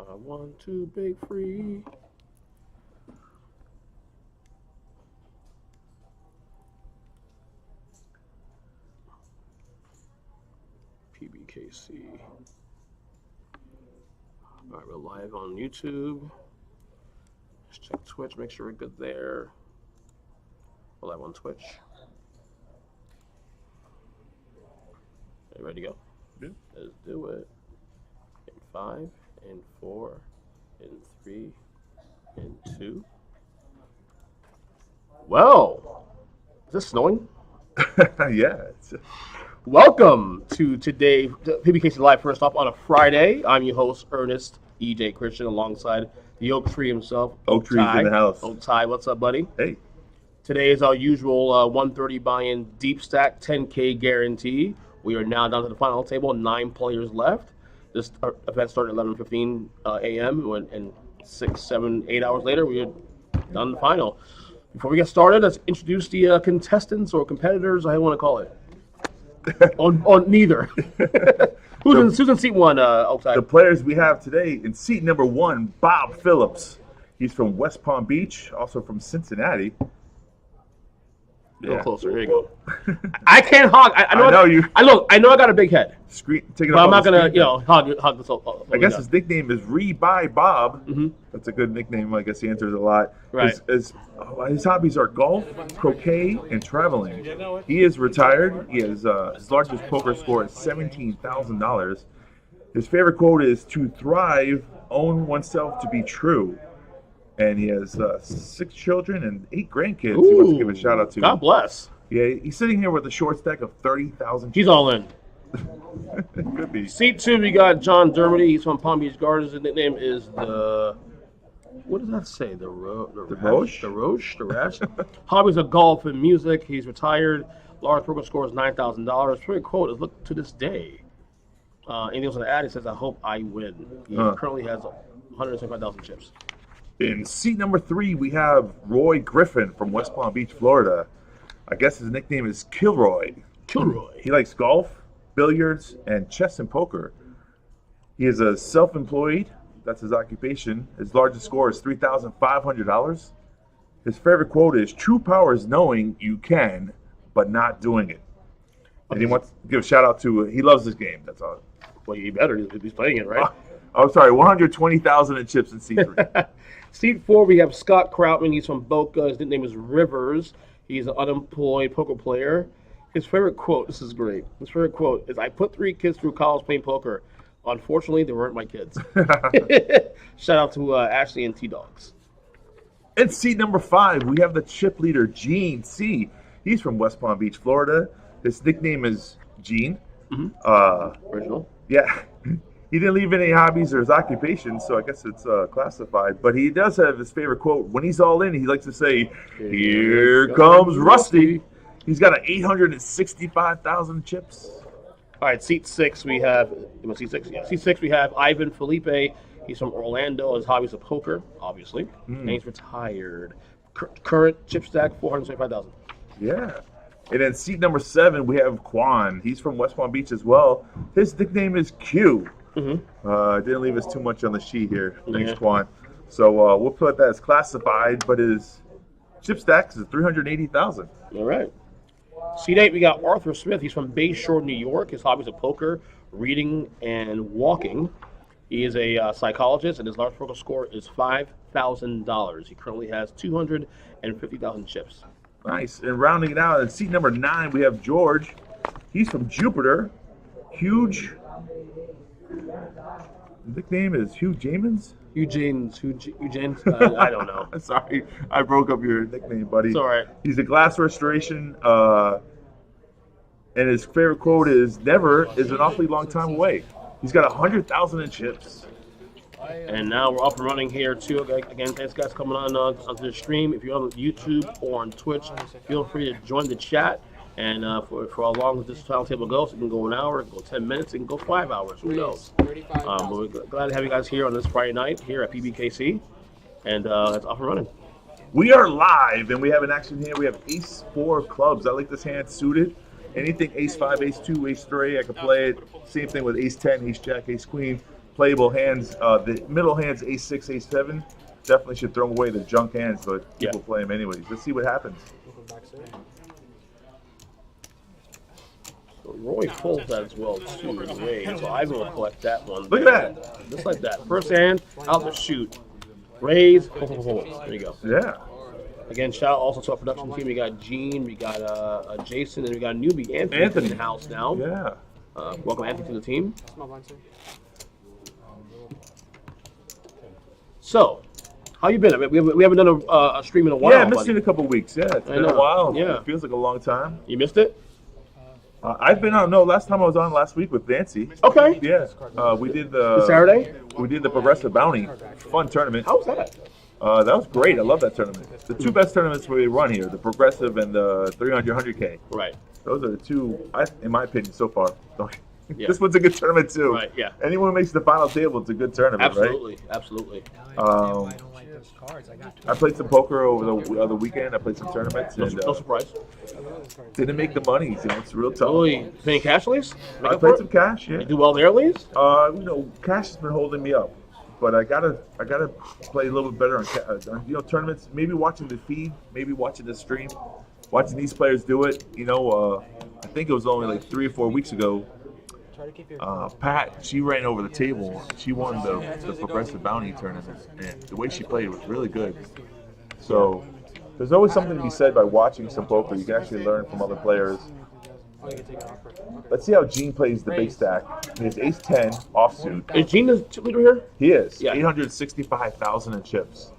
I want to bake free. PBKC. All right, we're live on YouTube. Let's check Twitch, make sure we're good there. We're live on Twitch. Are you ready to go? Yeah. Let's do it. In 5, in 4, in 3, in 2. Well, is this snowing? Yeah. Welcome to today, PBKC Live, first off, on a Friday. I'm your host, Ernest E.J. Christian, alongside the Oak Tree himself. Oak Tree's in the house. Oak Ty, what's up, buddy? Hey. Today is our usual 130 buy-in deep stack 10K guarantee. We are now down to the final table, 9 players left. This event started at 11:15 a.m. and 6, 7, 8 hours later, we are done the final. Before we get started, let's introduce the contestants or competitors, I want to call it. on neither. Who's in seat 1, outside? The players we have today in seat number 1, Bob Phillips. He's from West Palm Beach, also from Cincinnati. A little closer. Here you go. I can't hog. I know you. I know I got a big head. But I'm not gonna, hog this. I guess his nickname is By Bob. Mm-hmm. That's a good nickname. I guess he answers a lot. Right. His hobbies are golf, croquet, and traveling. He is retired. He has his largest poker score is $17,000. His favorite quote is "To thrive, own oneself to be true." And he has 6 children and 8 grandkids. Ooh, he wants to give a shout out to. God bless. Yeah, he's sitting here with a short stack of 30,000. He's all in. Could be. Seat 2, we got John Dermody. He's from Palm Beach Gardens. His nickname is the. What does that say? The Roche? The Roche? The Rash? Hobbies are golf and music. He's retired. Large poker score is $9,000. Favorite quote is "Look to this day." Anything else on the ad? He says, "I hope I win." He currently has 175,000 chips. In seat number 3, we have Roy Griffin from West Palm Beach, Florida. I guess his nickname is Kilroy. Kilroy. He likes golf, billiards, and chess and poker. He is a self-employed. That's his occupation. His largest score is $3,500. His favorite quote is, "True power is knowing you can, but not doing it." And he wants to give a shout out to, he loves this game. That's all. Well, he better. He's playing it, right? Oh, sorry, 120,000 in chips in seat 3. Seat 4, we have Scott Krautman. He's from Boca. His nickname is Rivers. He's an unemployed poker player. His favorite quote, this is great. His favorite quote is, "I put 3 kids through college playing poker. Unfortunately, they weren't my kids." Shout out to Ashley and T-Dogs. In seat number 5, we have the chip leader, Gene C. He's from West Palm Beach, Florida. His nickname is Gene. Mm-hmm. Original. Yeah. He didn't leave any hobbies or his occupation, so I guess it's classified. But he does have his favorite quote. When he's all in, he likes to say, "Here comes Rusty." He's got an 865,000 chips. All right, seat 6, we have, seat 6? Yeah, seat 6, we have Ivan Felipe. He's from Orlando. His hobbies are poker, obviously, and he's retired. Current chip stack, 475,000. Yeah. And then seat number 7, we have Quan. He's from West Palm Beach as well. His nickname is Q. Didn't leave us too much on the sheet here. Thanks, Quan. So we'll put that as classified, but his chip stack is 380,000. All right. Seat 8, we got Arthur Smith. He's from Bayshore, New York. His hobbies are poker, reading, and walking. He is a psychologist, and his large poker score is $5,000. He currently has 250,000 chips. Nice. And rounding it out, in seat number 9, we have George. He's from Jupiter. Huge. His nickname is Hugh Jamins? Eugene's. I don't know. Sorry, I broke up your nickname, buddy. It's all right. He's a glass restoration, and his favorite quote is, "Never is an awfully long time away." He's got 100,000 in chips. And now we're up and running here too. Again, thanks guys coming on onto the stream. If you're on YouTube or on Twitch, feel free to join the chat. And for how long this final table goes, it can go an hour, it can go 10 minutes, it can go 5 hours. Who knows? But we're glad to have you guys here on this Friday night here at PBKC. And it's off and running. We are live, and we have an action here. We have ace 4 clubs. I like this hand suited. Anything ace 5, ace 2, ace 3, I can play it. Same thing with ace 10, ace jack, ace queen. playable hands. The middle hands, ace 6, ace 7, definitely should throw away the junk hands, but people play them anyways. Let's see what happens. So Roy folds that as well too. So Ivan will collect that one. Look at that. Just like that. First hand, out the shoot. Raise, fold. There you go. Yeah. Again, shout out also to our production team. We got Gene, we got Jason, and we got a newbie, Anthony in the house now. Yeah. Welcome, Anthony, to the team. So, how you been? I mean, we haven't done a stream in a while. Yeah, I missed it a couple weeks. Yeah, it's been a while. Yeah. It feels like a long time. You missed it? I've been on. No, last time I was on last week with Nancy. Okay. Yeah. We did the Saturday. We did the Progressive Bounty. Fun tournament. How was that? That was great. I love that tournament. The two best tournaments we run here: the Progressive and the 300 100K. Right. Those are the two, in my opinion, so far. Yeah. This one's a good tournament too. Right. Yeah. Anyone who makes the final table, it's a good tournament, Absolutely. right? Absolutely. I played some poker over the other weekend. I played some tournaments. No, and, no surprise. Didn't make the money. You know, it's real tough. Oh, you paying cash at least? I played some cash. Yeah. You do well there at least? You know, cash has been holding me up, but I gotta play a little bit better on tournaments. Maybe watching the feed, maybe watching the stream, watching these players do it. You know, I think it was only like 3 or 4 weeks ago. Pat, she ran over the table. She won the Progressive Bounty tournament, and the way she played was really good. So there's always something to be said by watching some poker. You can actually learn from other players. Let's see how Gene plays the big stack. He has ace 10 offsuit. Is Gene the chip leader here? He is. Yeah. 865,000 in chips.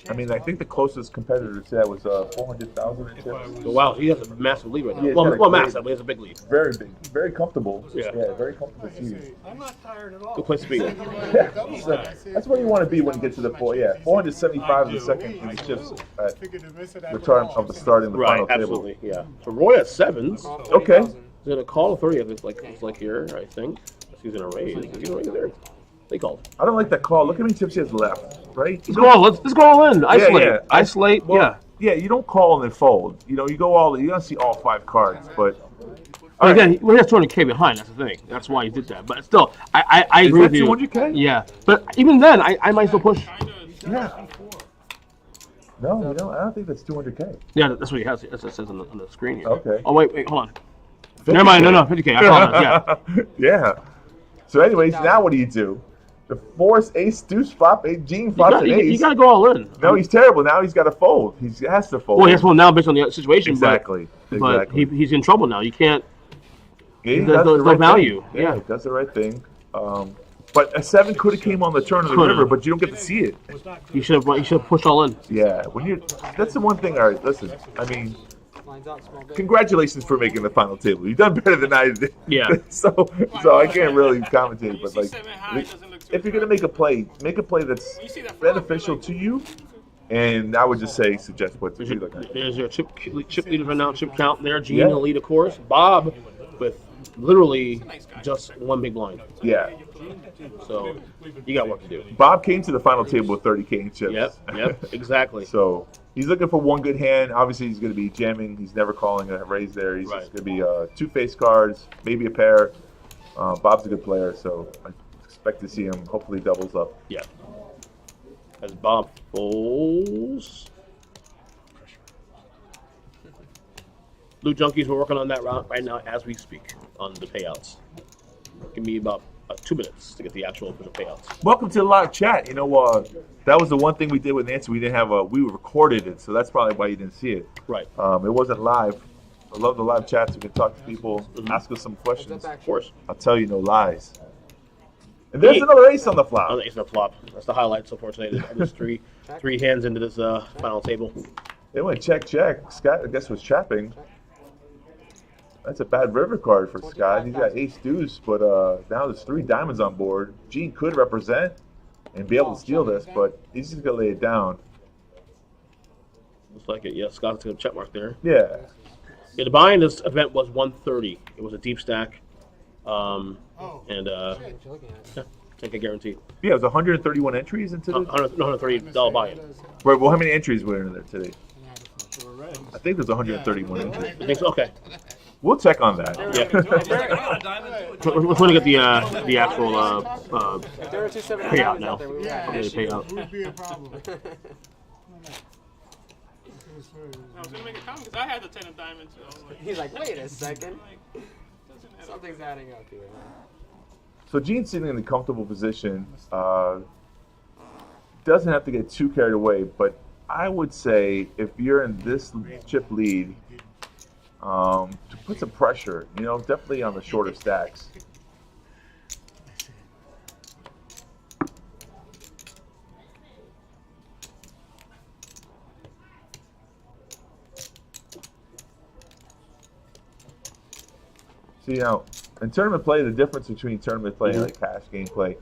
I mean, I think the closest competitor to that was 400,000 in chips. Oh, wow, he has a massive lead right now. Yeah, Well, massive, but he has a big lead. Very big, very comfortable. Yeah. Very comfortable season. I'm not tired at all. Good place to be. Yeah, that's where you want to be when you get to the 475 in the second in the chips at the time of the start in the final Right, table. absolutely, yeah. So Roy at sevens. Okay. Is it a call or 30? It's like here, I think. He's gonna raise. He's gonna raise there. They called. I don't like that call. Look how many chips he has left, right? Let's go all. Let's go all in. Isolate. Yeah. Isolate. Well, yeah. You don't call and then fold. You know, you go all. You don't see all 5 cards, but. But again, he has 200K behind. That's the thing. That's why he did that. But still, I agree with you. 200K? Yeah. But even then, I might still push. Yeah. No, I don't think that's 200K. Yeah, that's what he has. It says on the screen here. Okay. Oh wait, hold on. Never mind. No, 50K. I apologize. Yeah. Yeah. So, anyways, now what do? The force ace deuce flop, Gene flops an ace. You gotta go all in. No, he's terrible. Now he's got to fold. He has to fold. Well, he has to fold now based on the situation. Exactly. But he's in trouble now. You can't. Yeah, There's no value. Thing. Yeah, he does the right thing. But a 7 could have came on the turn of the river, but you don't get to see it. You should have pushed all in. Yeah, that's the one thing. All right, listen. I mean, congratulations for making the final table. You've done better than I did. Yeah. so I can't really commentate, but like, if you're gonna make a play that's beneficial to you, and I would just suggest what to do. There's your chip leader right now. Chip count there. Gene in the lead, of course. Bob with literally just one big blind. Yeah. So you got work to do. Bob came to the final table with 30K in chips. Yep, exactly. So he's looking for one good hand. Obviously, he's going to be jamming. He's never calling a raise there. He's just going to be 2 face cards, maybe a pair. Bob's a good player, so I expect to see him hopefully doubles up. Yeah. As Bob folds. Blue Junkies, we're working on that route right now as we speak on the payouts. Give me about 2 minutes to get the actual official payouts. Welcome to the live chat. You know, that was the one thing we did with Nancy. We didn't have we recorded it, so that's probably why you didn't see it. Right. It wasn't live. I love the live chats. We can talk to people, ask us some questions. Of course. I'll tell you no lies. And there's another ace on the flop. Another ace on the flop. That's the highlight so far today. There's three hands into this final table. They went check. Scott, I guess, was chapping. That's a bad river card for Scott. He's got ace deuce, but now there's 3 diamonds on board. Gene could represent and be able to steal this, but he's just going to lay it down. Looks like it. Yeah, Scott's got a check mark there. Yeah. Yeah, the buy in this event was 130. It was a deep stack. And yeah, take a guarantee. Yeah, it was 131 entries into the $130 buy-in. Right, well, how many entries were in there today? I think there's 131 entries. I think so. Okay. We'll check on that. We're trying to get the actual If there were 2 payout now. out there, we would have Yeah, an issue. payout. Would be a problem. I was gonna make a comment because I had the 10 of diamonds. So I was like, He's like, wait a second. doesn't add up. Something's adding up here. So Gene's sitting in a comfortable position. Doesn't have to get too carried away, but I would say if you're in this chip lead, to put some pressure, definitely on the shorter stacks. See, now, in tournament play, the difference between tournament play and like cash game play,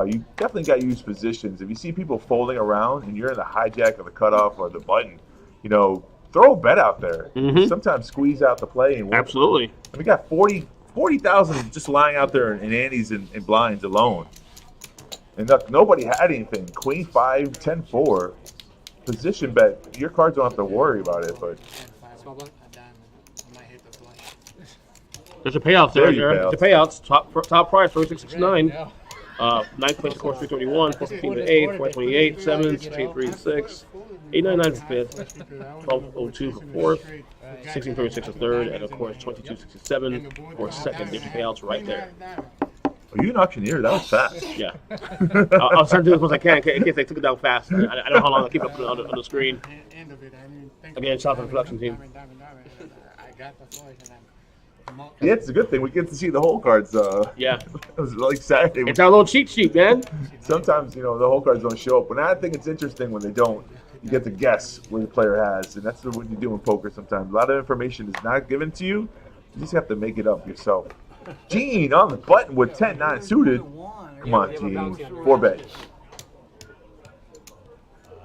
you definitely got to use positions. If you see people folding around and you're in the hijack or the cutoff or the button, throw a bet out there. Sometimes squeeze out the play. And Absolutely. And we got 40,000 just lying out there in antes and blinds alone. And look, nobody had anything. Queen 5, 10, 4. Position bet. Your cards don't have to worry about it, but Small blind? There's a payout there. The payouts. Top price 3669. 9th place, of course, 321, 415 to 8, 428, 7, 683 6, 899 for 5th, 1202 for 4th, 1636 for 3rd, and of course 2267 for 2nd. There's your payouts right there. Are you an auctioneer? That was fast. Yeah. I'll try to do as much as I can in case they took it down fast. I don't know how long I'll keep it up on the screen. Again, shout out to the production team. I got the voice and Yeah, it's a good thing. We get to see the whole cards. Yeah. It was like Saturday. It's our little cheat sheet, man. Sometimes, the whole cards don't show up. But I think it's interesting when they don't. You get to guess what the player has. And that's what you do in poker sometimes. A lot of information is not given to you. You just have to make it up yourself. Gene on the button with 10-9 suited. Come on, Gene. 4-bet.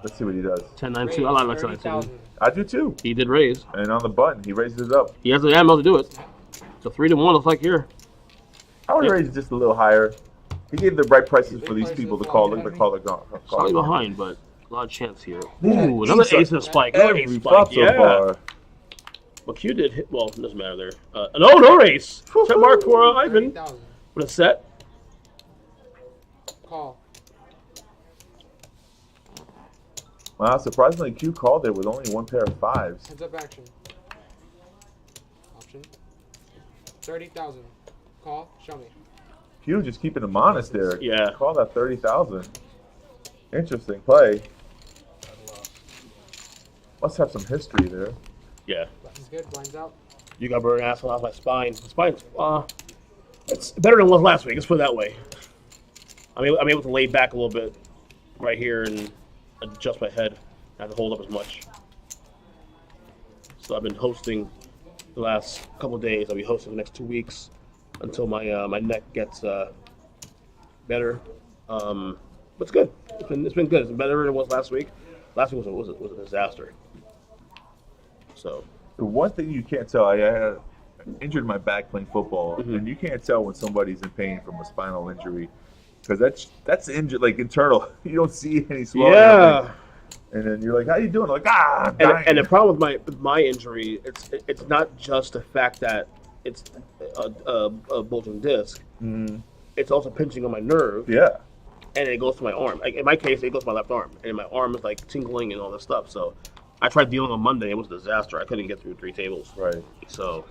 Let's see what he does. 10-9-2. I like 10-9-2. I do too. He did raise. And on the button, he raises it up. He has the ammo to do it. So 3-1 looks like here. I would raise it just a little higher. He gave the right prices for these people to call. Look at the caller gone. Slightly behind, but a lot of chance here. Ooh, another ace and a spike. Another ace Every spike. flop so Yeah. far. Well, Q did hit. Well, it doesn't matter there. No ace. Check mark for Ivan 30,000. with a set. Call. Wow, surprisingly, Q called there with only one pair of 5s. Heads up action. Option. 30,000. Call. Show me. Q just keeping him honest there. Yeah. Call that 30,000. Interesting play. Must have some history there. Yeah. This is good. Blinds out. You got burned asshole off my spine. The spine's it's better than it was last week. Let's put it that way. I'm able to lay back a little bit right here and adjust my head. I have to hold up as much. So I've been hosting the last couple of days. I'll be hosting the next 2 weeks until my neck gets better. But it's good. It's been good. It's been better than it was last week. Last week was a disaster. So The one thing you can't tell, I injured my back playing football, and you can't tell when somebody's in pain from a spinal injury because that's injured, like internal. You don't see any swelling. yeah. And then you're like, "How you doing?" Like, I'm dying. And the problem with my injury, it's not just the fact that it's a bulging disc. It's also pinching on my nerve. Yeah. And it goes to my arm. Like in my case, it goes to my left arm, and my arm is like tingling and all this stuff. So I tried dealing on Monday. It was a disaster. I couldn't get through 3 tables. Right. So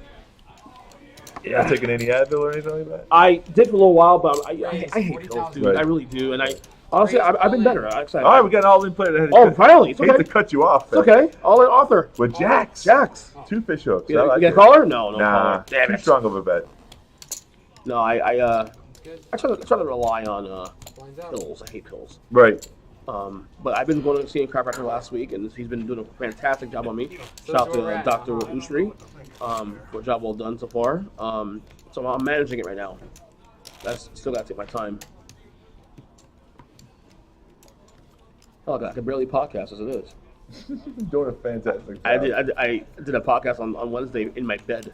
You're not taking any Advil or anything like that? I did for a little while, but I hate pills, dude. Right. I really do. And honestly, I've been better. All right, we got an all-in player that had to Oh, finally. It's hate okay. to cut you off. It's okay. All in author. With Jacks. Jacks. 2 fish hooks. You I like get a it. caller? No Nah, caller. Damn too it. strong of a bet. No, I try to rely on Blinds out. pills. I hate pills. Right. But I've been going to see a chiropractor last week, and he's been doing a fantastic job on me. So Shout out that's where we're to at. Dr. Usri for a job well done so far. So I'm managing it right now. That's still got to take my time. Oh God, I can barely podcast as it is. Doing a fantastic job. I did a podcast on Wednesday in my bed,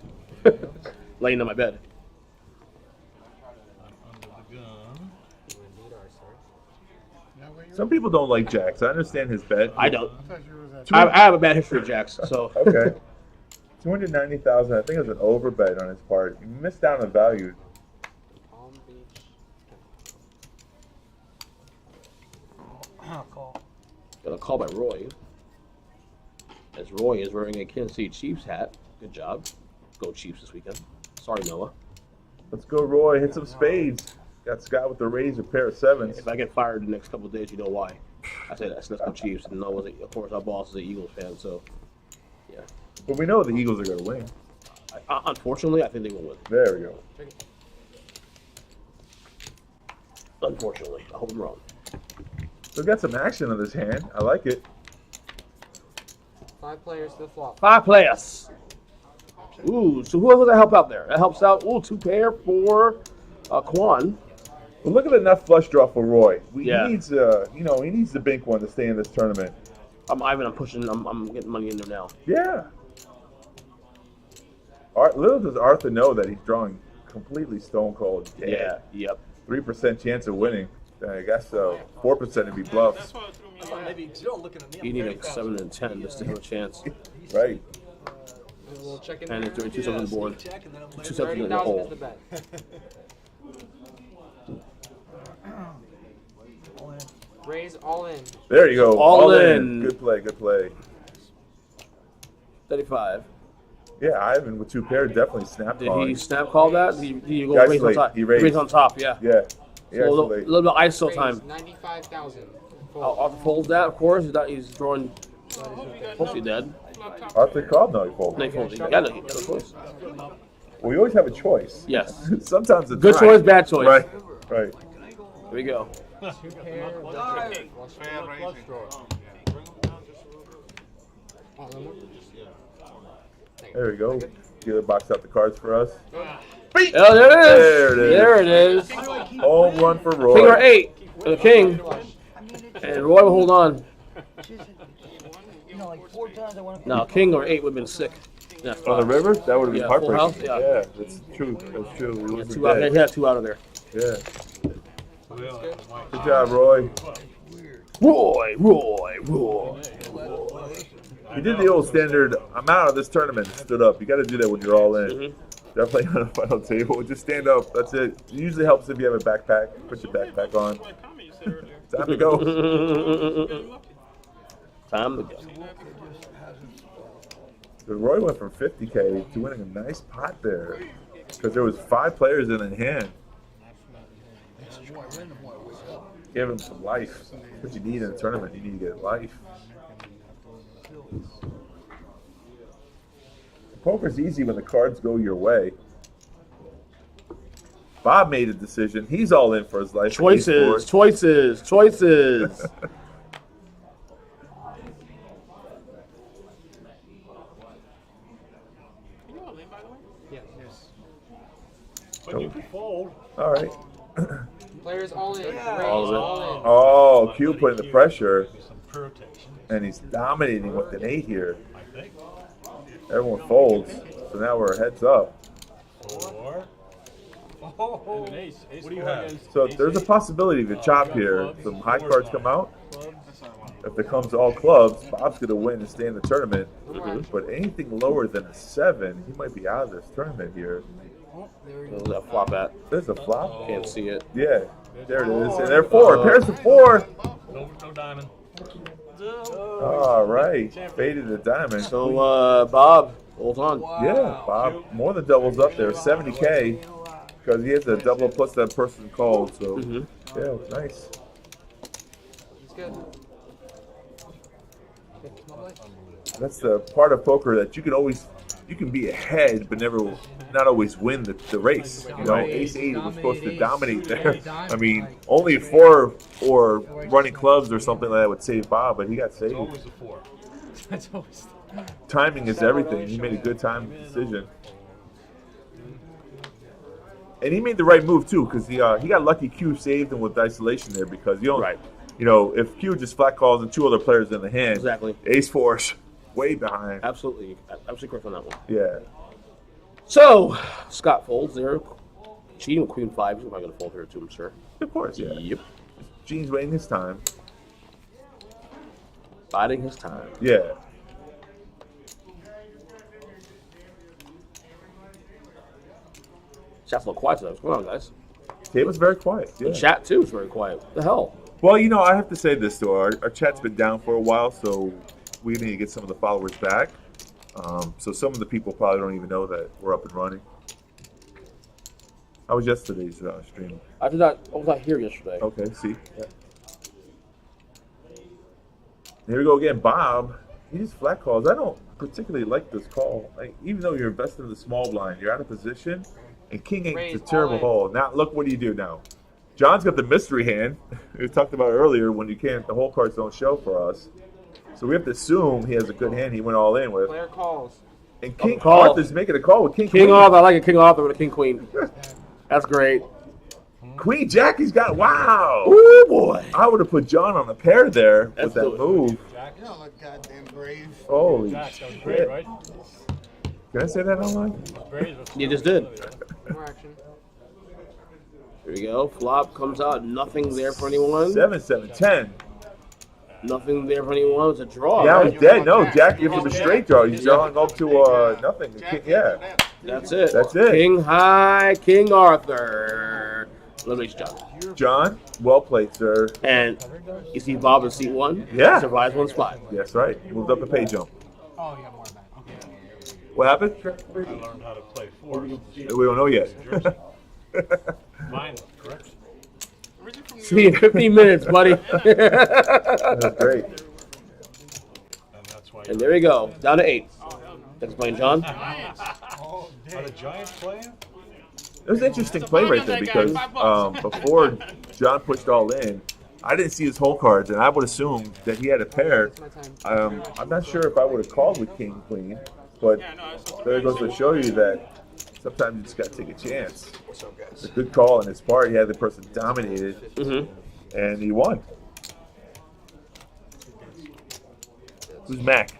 laying in my bed. Some people don't like Jacks. I understand his bet. I don't. I thought you was at I have a bad history of Jacks, so Okay. $290,000. I think it was an overbet on his part. He missed out on value. Palm Beach. Call. Got a call by Roy. As Roy is wearing a Kansas City Chiefs hat. Good job. Go Chiefs this weekend. Sorry, Noah. Let's go, Roy. Hit some spades. Got Scott with the razor pair of sevens. If I get fired the next couple of days, you know why. I say let's go Chiefs. And Noah, of course, our boss is an Eagles fan, so yeah. But we know the Eagles are going to win. Unfortunately, I think they will win. There we go. Unfortunately, I hope I'm wrong. So we got some action on this hand. I like it. 5 players to the flop. 5 players. Ooh, so who does that help out there? That helps out. Ooh, 2 pair for Quan. But look at the nut flush draw for Roy. Yeah. He needs, he needs the bink one to stay in this tournament. I'm pushing. I'm getting money in there now. Yeah. Little does Arthur know that he's drawing completely stone cold. Yeah. Yep. 3% chance of winning. I guess so. 4% to be bluffs. That's what threw me off. Maybe you don't look at me. You need like 7 and 10 just to have a chance. Right. We'll check in And there. it's 2 7 on the board. Check and then I'm 2 7 in the 30,000 is hole. the bet. Raise all in. There you go. All in. Good play. Good play. 35. Yeah, Ivan with 2 pairs definitely snapped Did on. he snap call that? Did he go Guys raise on late. top? He raised. on top. Yeah. Yeah. So a little bit of ISO Raise time. 95,000. Arthur folds that, of course. He's drawing. Hopefully dead. Arthur called no, he No, folded. he folds. He got a choice. Well, we always have a choice. Yes. Sometimes it's Good right. choice, bad choice. Right. Right. Here we go. 2 pair. Flush draw. Oh, no more? There we go. Get a box out the cards for us. Oh, there it is. There it is. There it is. Home run for Roy. King or 8. The king. And Roy will hold on. like 4 times I want to. No, king or 8 would have been sick. Yeah, On the river? That would have been Yeah, full heartbreaking. house, yeah. That's true. That's true. We Yeah, would've 2 out. been He had 2 out of there. dead. Yeah. Good job, Roy. Roy. You did the old standard, I'm out of this tournament, and stood up. You got to do that when you're all in. Mhm. Definitely on a final table. Just stand up. That's it. It usually helps if you have a backpack. Put your backpack on. Time to go. Time to go. So Roy went from 50K to winning a nice pot there. Because there was 5 players in the hand. Give him some life. That's what you need in a tournament. You need to get life. Poker's easy when the cards go your way. Bob made a decision. He's all in for his life. Choices. But you can fold. All right. Players all in. Raise All of it. all in. Oh, Q putting the pressure. Some protection, And he's dominating with an 8 here. I think. Everyone folds. So now we're heads up. 4. Oh, an ace. What do you have? So there's a possibility to chop here. Some high cards come out. If it comes to all clubs, Bob's going to win and stay in the tournament. But anything lower than a 7, he might be out of this tournament here. Where's that flop at? There's a flop. Can't see it. Yeah, there it is. And there are 4. Pairs of 4. No diamond. All right. Faded the diamond. So, Bob, hold on. Yeah, Bob more than doubles up there. 70K. Because he has to double plus that person called. So, yeah, it's nice. He's good. That's the part of poker that you can be ahead, but not always win the race. You know, Ace 8 was supposed to dominate there. I mean, only 4 or running clubs or something like that would save Bob, but he got saved. Always a 4. That's always. Timing is everything. He made a good time decision. And he made the right move too, because he got lucky. Q saved him with isolation there because you don't, Right. you know, if Q just flat calls and 2 other players in the hand, Exactly. Ace 4's way behind. Absolutely correct on that one. Yeah. So, Scott folds there. Cheating with Queen 5. He's probably going to fold here too, I'm sure. Of course, yeah. Yep. Gene's waiting his time. Biding his time. Yeah. Chat's a little quiet today. What's going on, guys? Table's very quiet. Yeah. The chat too is very quiet. What the hell? Well, you know, I have to say this though. Our chat's been down for a while, so we need to get some of the followers back. So some of the people probably don't even know that we're up and running. How was yesterday's stream? I was not here yesterday. Okay, see. Yeah. Here we go again. Bob, he just flat calls. I don't particularly like this call. Like, even though you're invested in the small blind, you're out of position, and King 8's a terrible hole. Now, look what do you do now? John's got the mystery hand. We talked about earlier when you can't, the hole cards don't show for us. So we have to assume he has a good hand he went all in with. Player calls. And King Arthur's making a call with King King Queen. Arthur, I like a King Arthur with a King Queen. That's great. Queen Jack, he's got, wow. Ooh, boy. I would have put John on a pair there with that do it. move. Jack. You don't look goddamn brave. Holy Jack, that was shit. great, right? Can I say that online? Brave was You just did. More action. Here we go. Flop comes out. Nothing there for anyone. 7-7-10. Nothing there for anyone. It's a draw. Yeah, right? he's dead. No, Jack gives him a straight draw. He's drawing up to nothing. Yeah, That's it. That's it. King High, King Arthur. Elimination John. John, well played, sir. And you see Bob in seat 1? Yeah. Survives one spot. Yes, right. He moved up a pay jump. Oh, you got more back. Okay. What happened? I learned how to play fours. We don't know yet. Mine, correct? See you in 15 minutes, buddy. That's great. And that's why And there we go. Down to 8. Thanks for playing, John. Are the Giants playing? It was an interesting play right there because before John pushed all in, I didn't see his hole cards, and I would assume that he had a pair. I'm not sure if I would have called with King Queen, but there goes to show you that sometimes you just got to take a chance. It's a good call on his part. He had the person dominated, and he won. Who's Mac?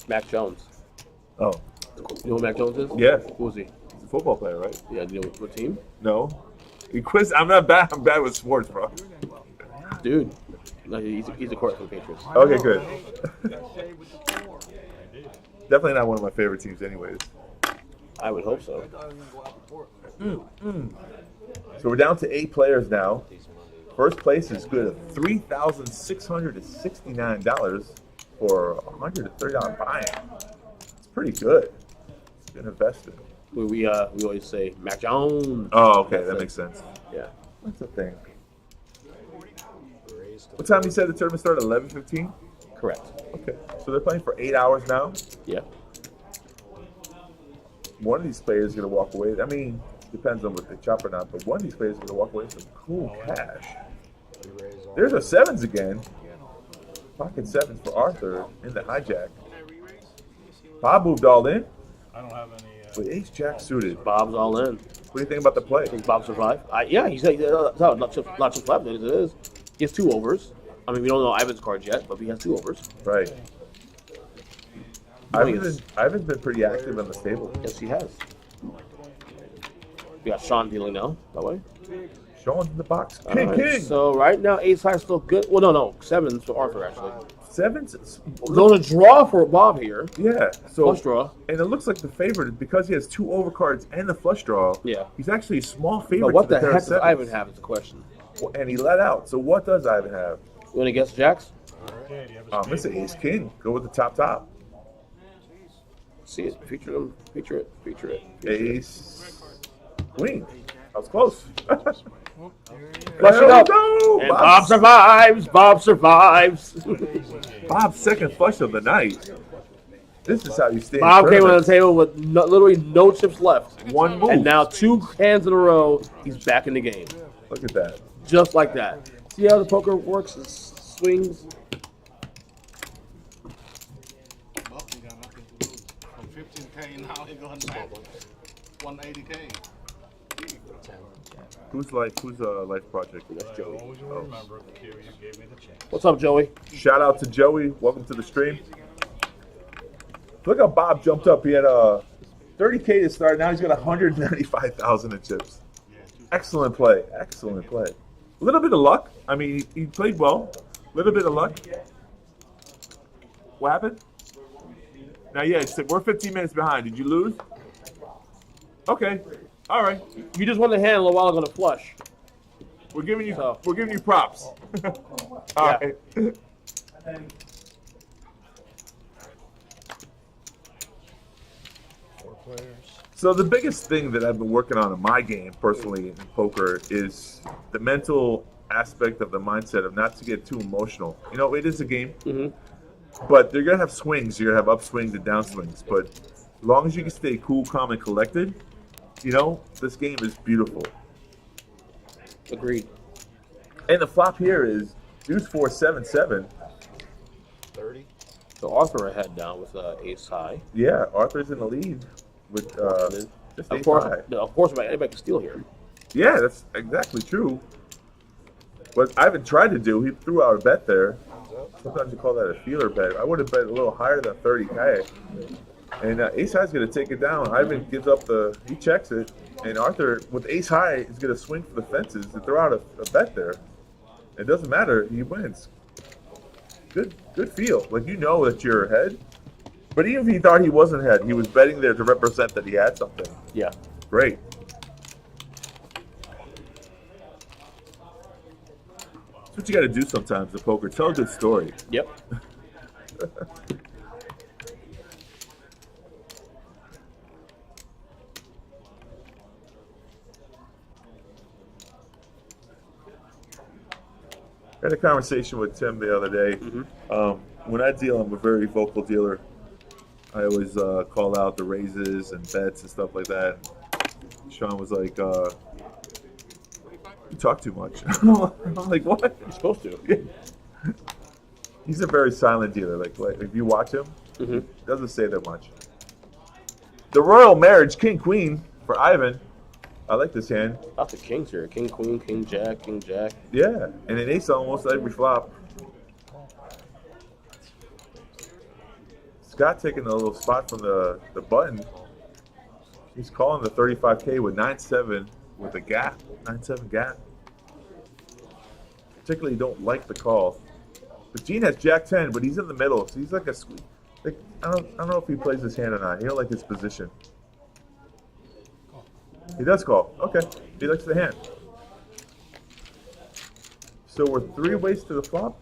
Mac Jones. Oh, You know who Mac Jones is? yeah. Who is he? He's a football player, right? Yeah, do you know what team? No. He quiz. I'm not bad. I'm bad with sports, bro. Dude. No, he's a court for the Patriots. Okay, good. Definitely not one of my favorite teams, anyways. I would hope so. So we're down to 8 players now. First place is good at $3,669 for a $130 buy-in. It's pretty good. It's good investment. We always say Mac Jones. Oh, okay, that makes sense. Yeah. That's the thing. What time you said the tournament started? 11:15. Correct. Okay, so they're playing for 8 hours now. Yeah. One of these players is going to walk away. I mean, depends on what they chop or not, but one of these players is going to walk away with some cool cash. There's our sevens again. Pocket sevens for Arthur in the hijack. Bob moved all in I don't have any. with ace jack suited. Bob's all in. What do you think about the play? I think Bob survived. Yeah, he's not just left as it is. He has 2 overs. I mean, we don't know Ivan's cards yet, but he has 2 overs. Right. Ivan's been pretty active on the table. Yes, he has. We got Sean dealing now, that way. Sean's in the box. All King, right, king. So right now, ace high still good. Well, no, 7s for Arthur actually. Sevens. There's a draw for Bob here. Yeah. So Flush draw. and it looks like the favorite because he has 2 overcards and the flush draw. Yeah. He's actually a small favorite. But what to the the pair heck of does Ivan sevens. have is the question. And he let out. So what does Ivan have? You want to guess Jacks? Okay, do you have a It's an ace king. Go with the top. See it. Feature them. Feature it. Feature it. Ace queen. I was close. Flush There it we up. go. And Bob survives. Bob survives. Bob's second flush of the night. This is how you stay. Bob came on the table with literally no chips left. One move. And now 2 hands in a row, he's back in the game. Look at that. Just like that. See how the poker works? It swings. Buffy got nothing to lose. From 15K now he going back 180K. Who's life project? That's I Joey. always will remember the cue you gave me the chance. What's up, Joey? Shout out to Joey. Welcome to the stream. Look how Bob jumped up. He had 30K to start. Now he's got 195,000 in chips. Excellent play. Excellent play. A little bit of luck. I mean, he played well. A little bit of luck. What happened? Now, yeah, we're 15 minutes behind. Did you lose? Okay. All right. You just won the hand a little while ago to flush. We're giving you So. we're giving you props. All right. So the biggest thing that I've been working on in my game, personally, in poker, is the mental aspect of the mindset of not to get too emotional. You know, it is a game, but you're going to have swings. You're going to have upswings and downswings. But as long as you can stay cool, calm, and collected, you know, this game is beautiful. Agreed. And the flop here is deuce 4, 7, 7. 30. So Arthur ahead now with ace high. Yeah, Arthur's in the lead with just Of ace course, high. anybody can steal here. Yeah, that's exactly true. What Ivan tried to do, he threw out a bet there. Sometimes you call that a feeler bet. I would have bet a little higher than 30K. And ace high is going to take it down. Ivan gives up he checks it. And Arthur, with ace high, is going to swing for the fences and throw out a bet there. It doesn't matter. He wins. Good feel. Like, you know that you're ahead. But even if he thought he wasn't ahead, he was betting there to represent that he had something. Yeah. Great. That's what you got to do sometimes in poker. Tell a good story. Yep. I had a conversation with Tim the other day. When I deal, I'm a very vocal dealer. I always call out the raises and bets and stuff like that. Sean was like, you talk too much. I'm like, what? You're supposed to. He's a very silent dealer. Like if you watch him, he doesn't say that much. The royal marriage, king, queen for Ivan. I like this hand. Lots of kings here. King, queen, king, jack, king, jack. Yeah, and an ace almost every flop. Scott taking a little spot from the button. He's calling the 35K with 9-7 with a gap. 9-7 gap. Particularly don't like the call. But Gene has Jack 10, but he's in the middle, so he's like a squeak. Like, I don't know if he plays his hand or not. He don't like his position. He does call. Okay. He likes the hand. So we're 3 ways to the flop.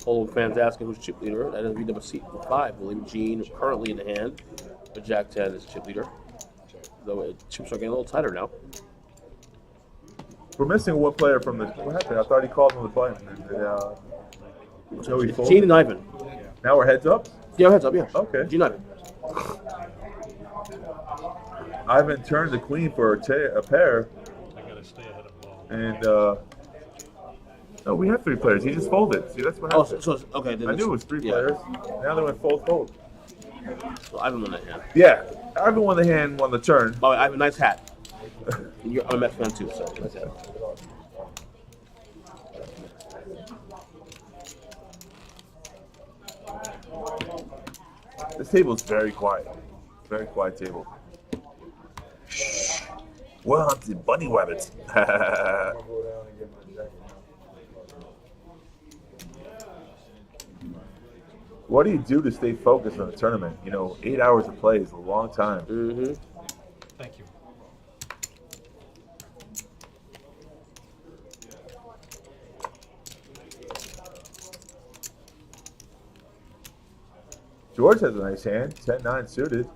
Old fans asking who's chip leader. That is be number 5. I believe Gene currently in the hand, but Jack 10 is chip leader. Though chips are getting a little tighter now. We're missing one player from the. What happened? I thought he called on the button. Joey Gene and Ivan. Now we're heads up? Yeah, heads up. Yeah. Okay. Gene Ivan. Ivan turned the queen for a pair. I gotta stay ahead of ball. And, no, we have 3 players. He just folded. See, that's what Oh, happened. so okay. Then I knew it was 3 players. Now they went fold. So Ivan won that hand. Yeah. Ivan won the hand, won the turn. By the way, I have a nice hat. And I'm a Mets fan too, so nice hat. This table is very quiet. Very quiet table. Shh. We're hunting bunny rabbits. What do you do to stay focused on a tournament? You know, 8 hours of play is a long time. Thank you. George has a nice hand, 10-9 suited.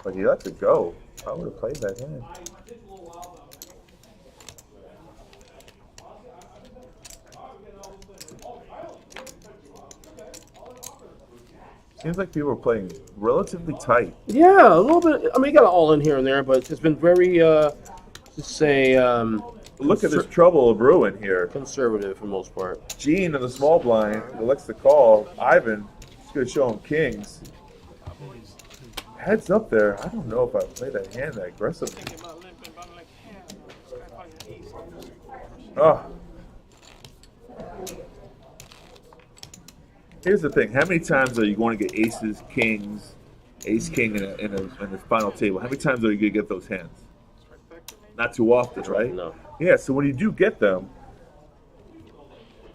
But he lets it go. I would have played that hand. Seems like people are playing relatively tight. Yeah, a little bit. I mean, you got it all in here and there, but it's been very, just say, Look at this trouble of ruin here. conservative for the most part. Gene in the small blind elects to call. Ivan is going to show him kings. Heads up there. I don't know if I play that hand that aggressively. Oh. Here's the thing. How many times are you going to get aces, kings, ace, king in a final table? How many times are you going to get those hands? Not too often, right? No. Yeah, so when you do get them,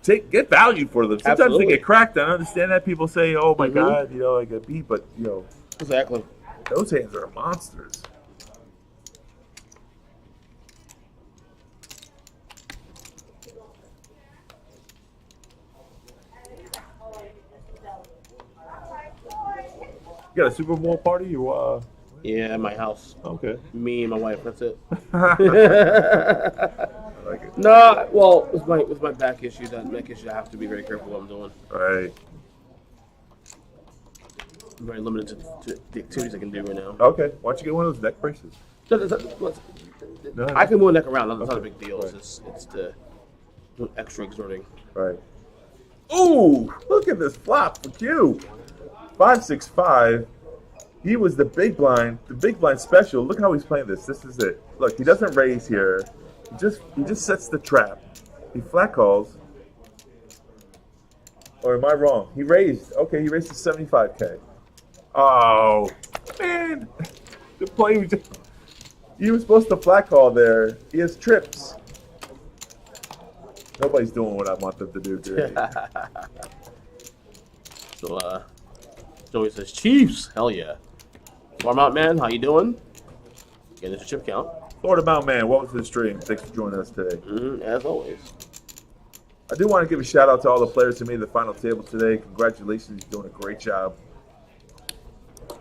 get value for them. Sometimes Absolutely. they get cracked. I understand that people say, "Oh my God, you know, I get beat," but you know, Exactly. Those hands are monsters. You got a Super Bowl party? You Yeah, at my house. okay. Me and my wife. That's it. I like it. No, well, with my back issue, that neck issue, I have to be very careful what I'm doing. Right. I'm very limited to the activities I can do right now. Okay. Why don't you get one of those neck braces? No, I can move a neck around. That's not a Okay. big deal. Right. It's the extra exerting. Right. Ooh, look at this flop for Q. 5-6-5. He was the big blind special. Look how he's playing this. This is it. Look, he doesn't raise here. He just sets the trap. He flat calls. Or am I wrong? He raised. Okay, he raised to 75K. Oh, man. The play was just, he was supposed to flat call there. He has trips. Nobody's doing what I want them to do today. So, Joey says, Chiefs, hell yeah. Warm out, man. How you doing? Getting this chip count. Florida Mount Man, welcome to the stream. Thanks for joining us today. As always. I do want to give a shout out to all the players who made the final table today. Congratulations, you're doing a great job.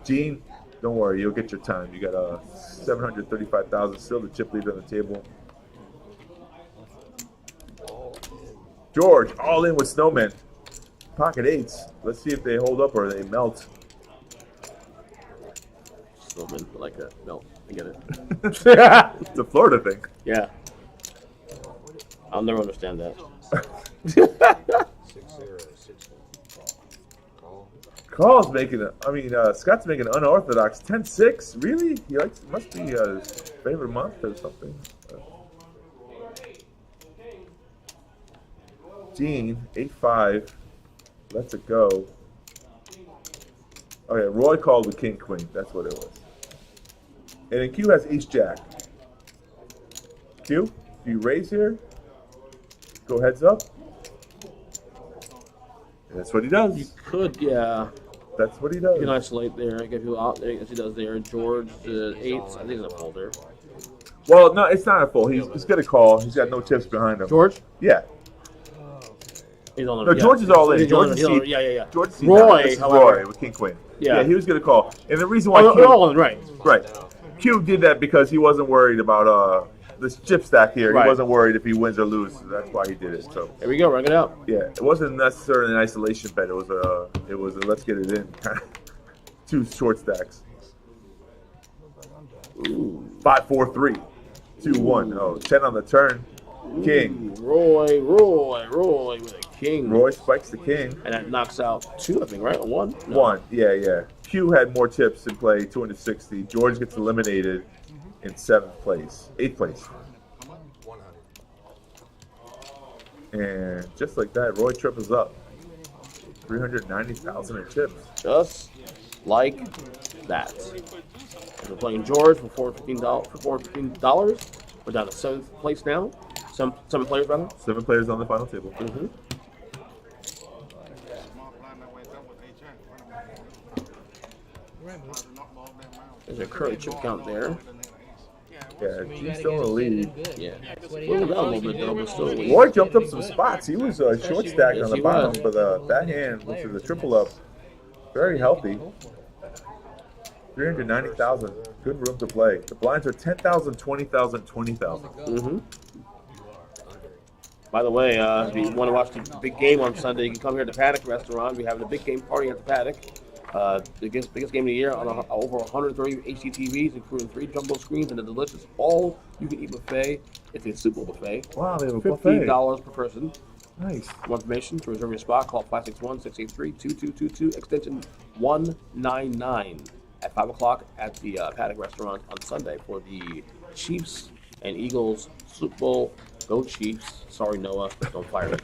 Gene, don't worry, you'll get your time. You got 735,000, still the chip leader on the table. George, all in with Snowmen. Pocket eights. Let's see if they hold up or they melt. Snowman, I like that. No, I get it. It's a Florida thing. Yeah. I'll never understand that. 6-0-6. Call. Scott's making an unorthodox 10-6. Really? He likes, must be his favorite month or something. Gene, 8-5. Lets it go. Okay, Roy called with King Queen. That's what it was. And then Q has Ace Jack. Q, do you raise here? Go heads up. And that's what he does. You could, yeah. That's what he does. You can isolate there, get people out there, as he does there. George, eights, I think he's a folder. Well, no, it's not a full. He's got a call. He's got no chips behind him. George? Yeah. He's on No, George is all in. George is yeah. George is Roy, this is however. Roy with King Queen. Yeah. Yeah, he was going to call. And the reason why They're all in, right. Right. Q did that because he wasn't worried about this chip stack here. Right. He wasn't worried if he wins or loses. So that's why he did it. So There we go, run it out. yeah, it wasn't necessarily an isolation bet. It was a let's get it in kind of two short stacks. 5-4-3, 2-1. Oh, 10 on the turn. King. Roy with a king. Roy spikes the king. And that knocks out 2, I think, right? Or 1? No. 1. Yeah. Q had more chips in play, 260. George gets eliminated in 7th place. 8th place. 100. And just like that, Roy triples up. 390,000 in chips. Just like that. We're playing George for $415. We're down to 7th place now. 7 players, rather. 7 players on the final table. Mm-hmm. There's a current chip count there. Yeah, G's still in the lead. Yeah. Well, down a little bit, though, but still in the lead. Roy jumped up some spots. He was short stacked Yes, on the he bottom, was. but that hand, which is a triple up, very healthy. 390,000. Good room to play. The blinds are 10,000, 20,000, 20,000. Mm-hmm. By the way, if you want to watch the big game on Sunday, you can come here to the Paddock Restaurant. We're having a big game party at the Paddock. Biggest game of the year on over 130 HD TVs, including 3 jumbo screens and a delicious all-you-can-eat buffet. It's a Super Bowl buffet. Wow, they have a buffet. $15 per person. Nice. For more information, to reserve your spot, call 561-683-2222, extension 199 at 5 o'clock at the Paddock Restaurant on Sunday for the Chiefs and Eagles Super Bowl. Go Chiefs. Sorry, Noah. Don't fire me.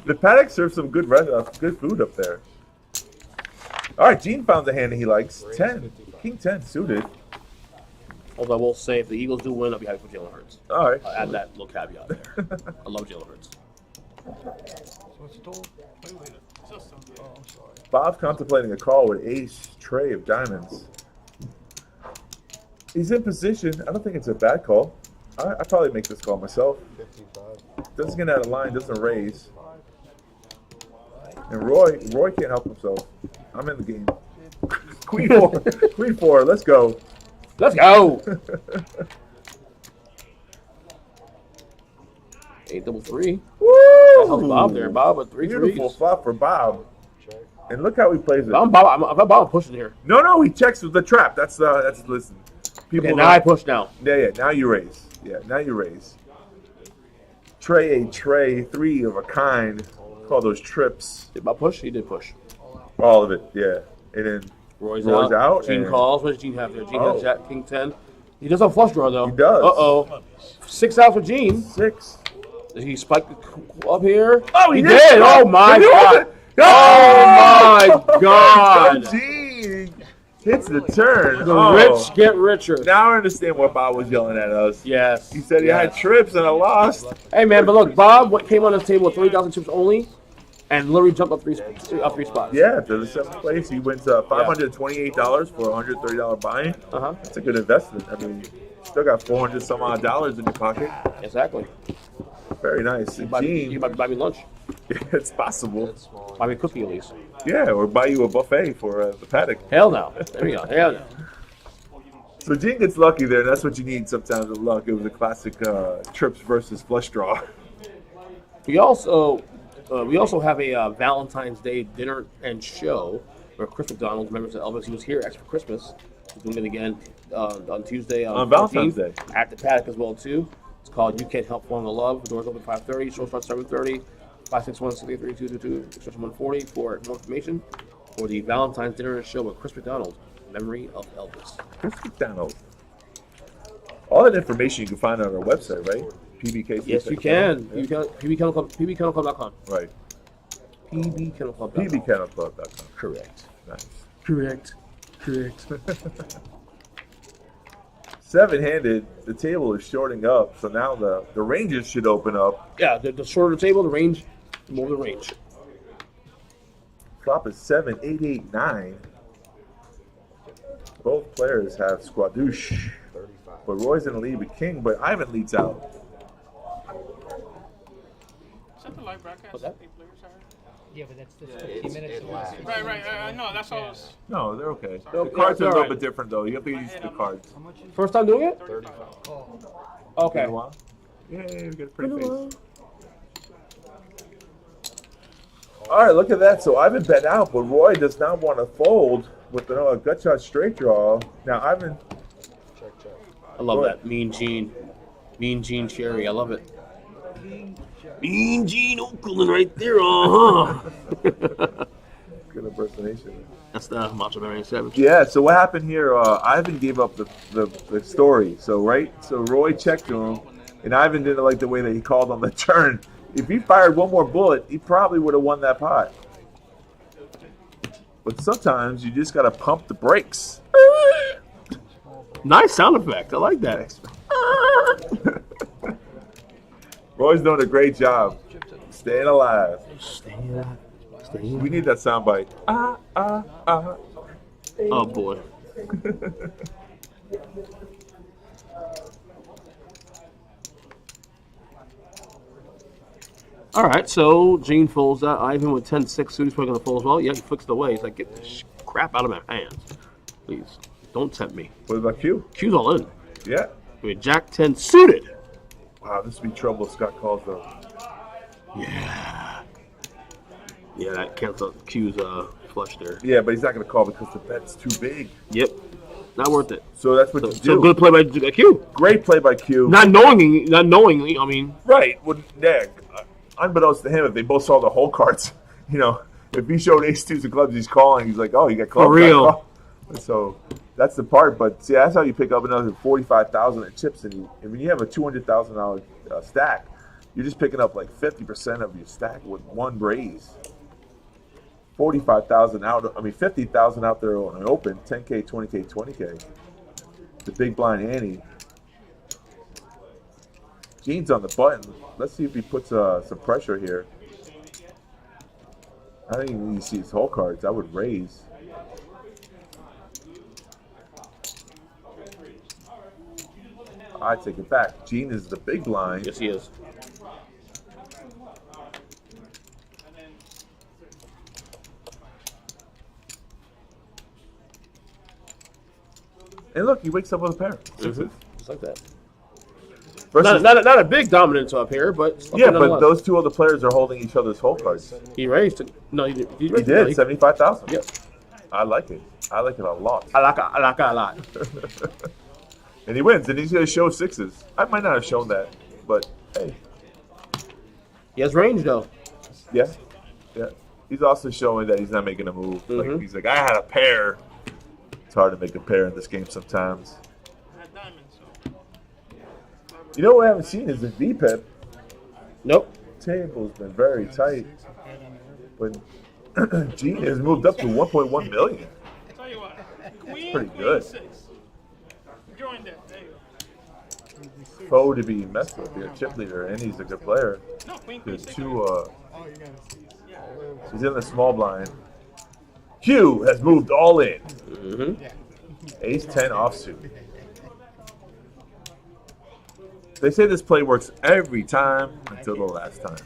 The Paddock serves some good food up there. All right, Gene found the hand that he likes. 10. King 10 suited. Although I will say, if the Eagles do win, I'll be happy for Jalen Hurts. All right. I'll add that little caveat there. I love Jalen Hurts. Bob's contemplating a call with ace tray of diamonds. He's in position. I don't think it's a bad call. I probably make this call myself. 55. Doesn't get out of line, doesn't raise. And Roy can't help himself. I'm in the game. Queen 4. Queen 4, let's go. Let's go. 8-3. Woo! That helps Bob there. Bob with 3 Beautiful threes. flop for Bob. And look how he plays it. I'm Bob pushing here. No, he checks with the trap. That's listen. People Okay, now I push now. Yeah, now you raise. Yeah, now you raise. Tray 3 of a kind. Call those trips. Did Bob push? He did push. All of it, yeah. And then Roy's out. out. Gene and- calls. What does Gene have there? Gene has Jack, King 10. He does have a flush draw, though. He does. Uh-oh. 6 out for Gene. 6. Did he spike up here? Oh, he he did. did. Oh, my He did. God. Oh, my God. Gene hits the turn. The Oh. rich get richer. Now I understand why Bob was yelling at us. Yes. He said he had Yes. trips and I lost. Hey, man, but look, Bob came on this table with 3,000 chips only and literally jumped up three spots. Yeah, to the 7th place. He wins $528 for a $130 buy-in. Uh-huh. That's a good investment. I mean, you still got 400 some odd dollars in your pocket. Exactly. Very nice. You And might Gene, buy me lunch. it's possible. Buy me a cookie at least. Yeah, or buy you a buffet for the paddock. Hell no. There we go. Hell no. So Gene gets lucky there, and that's what you need sometimes with luck. It was a classic trips versus flush draw. We also have a Valentine's Day dinner and show where Chris McDonald remembers that Elvis. He was here actually for Christmas. He's doing it again on Tuesday On Valentine's 14th, Day. at the paddock as well too. It's called "You Can't Help Falling in Love." The doors open 5:30. Show starts 7:30. 561-683-222 extension 140 for more information for the Valentine's dinner and show with Chris McDonald, memory of Elvis. Chris McDonald. All that information you can find on our website, right? PBKC. Yes, you can. PBKennelClub.com. Right. PBKennelClub.com. PBKennelClub.com. Correct. Nice. Correct. 7-handed, the table is shorting up, so now the ranges should open up. Yeah, the shorter the table, the range, the more the range. Flop is 7, 8, 8, 9. Both players have squadouche. But Roy's in the lead with king, but Ivan leads out. Is that the live broadcast? What's that? Eight players are? Yeah, but that's the 15 minutes. Right. I know. That's all. No, they're okay. No, The cards yeah, are a all little right. bit different, though. You have to use the cards. First time doing it? 35. Okay. Been a while? Yeah, we got a pretty face. All right, look at that. So Ivan bet out, but Roy does not want to fold with a gut shot straight draw. Now, Ivan, Check. I love Go that. Mean Gene Cherry. I love it. Mean Gene Oakland right there. good impersonation. That's the Macho Man 7. Yeah, so what happened here, Ivan gave up the story. So Roy checked to him, and Ivan didn't like the way that he called on the turn. If he fired one more bullet, he probably would have won that pot. But sometimes you just got to pump the brakes. Nice sound effect. I like that. Roy's doing a great job staying alive. Stay alive. We need that soundbite. Oh boy. All right, so Gene folds that. Ivan with 10-6 suit. He's probably going to fold as well. Yeah, he flicks it away. He's like, get this crap out of my hands. Please, don't tempt me. What about Q? Q's all in. Yeah. With Jack 10 suited. Wow, this would be trouble if Scott calls though. Yeah, that cancels out Q's flush there. Yeah, but he's not going to call because the bet's too big. Yep, not worth it. So that's what you do. So good play by Q. Great play by Q. Not knowingly. I mean, Right. Well, yeah, unbeknownst to him, if they both saw the whole cards, if he showed ace twos of clubs, he's calling. He's like, oh, you got clubs. For real. So that's the part. But see, that's how you pick up another 45,000 in chips. And when you have a $200,000 stack, you're just picking up like 50% of your stack with one raise. 45,000 out. 50,000 out there on an open. 10K, 20K, 20K. The big blind Annie. Gene's on the button. Let's see if he puts some pressure here. I don't even need to see his whole cards. I would raise. I take it back. Gene is the big blind. Yes, he is. And look, he wakes up with a pair. Sixes. Just like that. Versus, Not a big dominance up here, but yeah, but those two other players are holding each other's hole cards. he raised it. No, he He raised did, no, 75,000. Yep. I like it. I like it a lot. I like it a lot. And he wins, and he's going to show sixes. I might not have shown that, but hey. He has range though. Yeah. Yeah. He's also showing that he's not making a move. Like he's like, I had a pair. It's hard to make a pair in this game sometimes. You know what I haven't seen is the VPEP. Nope. Table's been very tight. But Gene has moved up to 1.1 million. Tell you what, Queen, pretty Queen good. 6. Join that. There you go. Foe to be messed with here, chip leader, and he's a good player. No, Queen, There's 6. two. He's in the small blind. Q has moved all in. Ace 10 offsuit. They say this play works every time until the last time.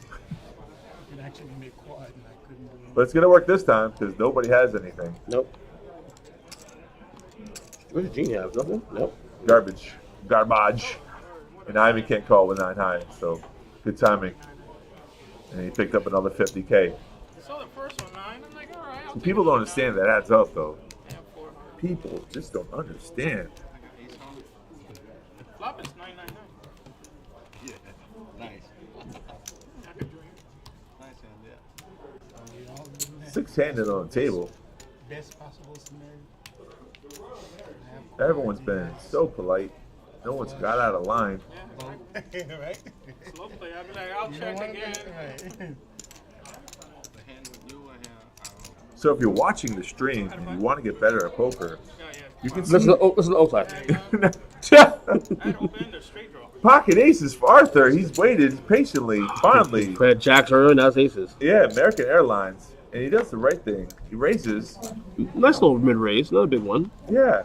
But it's going to work this time because nobody has anything. Nope. What does Gene have? Nothing? Nope. Garbage. Garbage. And Ivan can't call with 9 high, so good timing. And he picked up another 50K. So the first one, 9. I'm like, all right. I'll take People it. don't understand that adds up, though. Yeah, 4. People just don't understand. Flop is 999. Yeah, nice. I could drink. Nice hand, yeah. 6-handed on the table. Best possible scenario. Everyone's been so polite. No one's got out of line. Right? Slow play. I'll be like, I'll check again. Right. Oh, The hand with you and him. So if you're watching the stream and you want to get better at poker, Yeah, yeah. you can Listen see to the O class. I had open, straight draw. pocket aces for Arthur. He's waited patiently, finally. Played jacks earlier, now it's aces. Yeah, American Airlines. And he does the right thing. He raises. Nice little mid raise, not a big one. Yeah.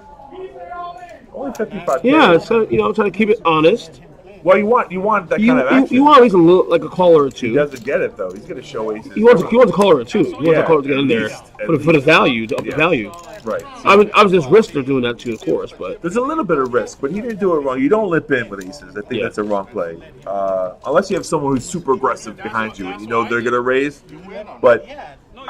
Only 55K. Yeah, so trying to keep it honest. Well, you want that kind of action. You want at least a little, like a caller or two. He doesn't get it though. He's gonna show aces. He wants a caller or two. He wants Yeah, a caller to get in there at least, for the value, to up the Yeah. value. Right. I was just risked doing that too, of course, but There's a little bit of risk, but he didn't do it wrong. You don't limp in with aces. I think Yeah. that's a wrong play. Unless you have someone who's super aggressive behind you and you know they're gonna raise. But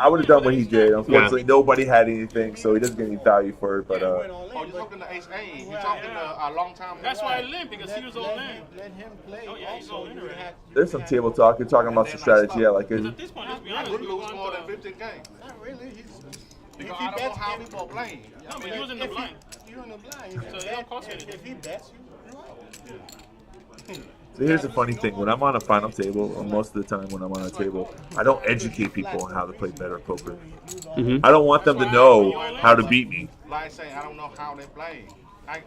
I would have done what he did. Unfortunately, nobody had anything, so he doesn't get any value for it. But Oh, you're talking to Ace A. You're talking to a long time. That's why I limped, because he was all in. Let him play. Oh, yeah, he's all in already. there's some table talk. You're talking about some strategy. I like it. At this point, let's be I honest, would we lose want more than the... 15K. Not really. Because I don't know how people are playing. No, but he was in the blind. You're in the blind. So it don't cost you anything. If he bets, you out. So here's the funny thing: when I'm on a final table, or most of the time when I'm on a table, I don't educate people on how to play better poker. I don't want them to know how to beat me. Like I say, I don't know how they play. I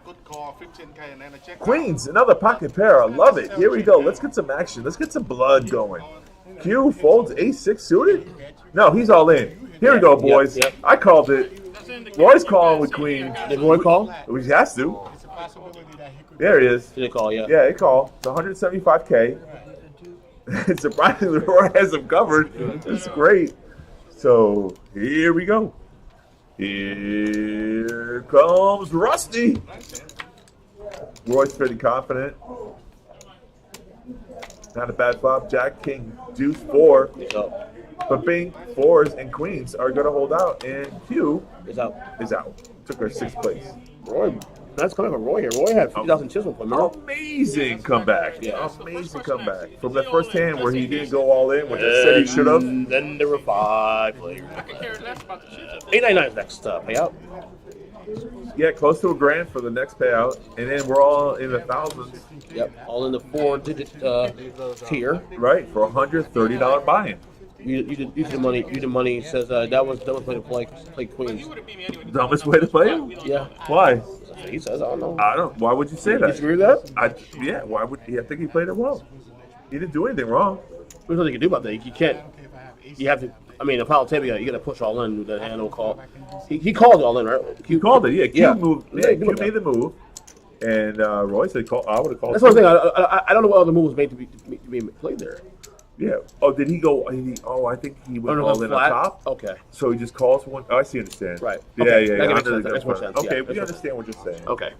could call 15K and then a check. Queens, another pocket pair. I love it. Here we go. Let's get some action. Let's get some blood going. Q folds ace-6 suited. No, he's all in. Here we go, boys. Yep. I called it. Roy's calling with queens. did Roy call? He has to. It's a possibility that he could. There he is. Did he call? Yeah. Yeah, he called. It's 175K. Surprisingly, Roy has him covered. It's great. So here we go. Here comes Rusty. Roy's pretty confident. Not a bad flop. Jack, King, Deuce, 4. He's up. But Bing, 4s, and Queens are going to hold out. And Q He's out. is out. Took her 6th place. Roy, that's coming from Roy here. Roy had 50,000 chips with him. Remember? Amazing comeback. Yeah. Amazing comeback. From the first hand where he didn't go all in, which I said he should have. And then there were 5 players. I could care less about the chips. 899 is next payout. Yeah, close to $1,000 for the next payout. And then we're all in the thousands, Yep, all in the 4-digit tier. right? For $130 buy-in. You did the money. You did money. Says that was way to play He Queens. would have beat me anyway. Dumbest way to play it? Yeah, Why? he says. I don't know. I don't. Why would you say You that? disagree with that? Yeah. Why would he? I think he played it well. He didn't do anything wrong. There's nothing you can do about that. You can't. You have to. I mean, a pile table, you got to push all in. The hand will call. He called it all in, right? He called it. Yeah. Q Yeah. moved. Yeah, Yeah. good Q with made that. the move. And Roy said, "Call." I would have called. That's one thing. I don't know what other move was made to be played there. Yeah. Oh, did he go? I think he went all in on top. Okay. So he just calls for one. Oh, I see. Understand. Right. Yeah, Okay. yeah. That Under makes sense. the That makes more gun sense. front. Okay, Yeah, we that's understand what you're saying. Okay.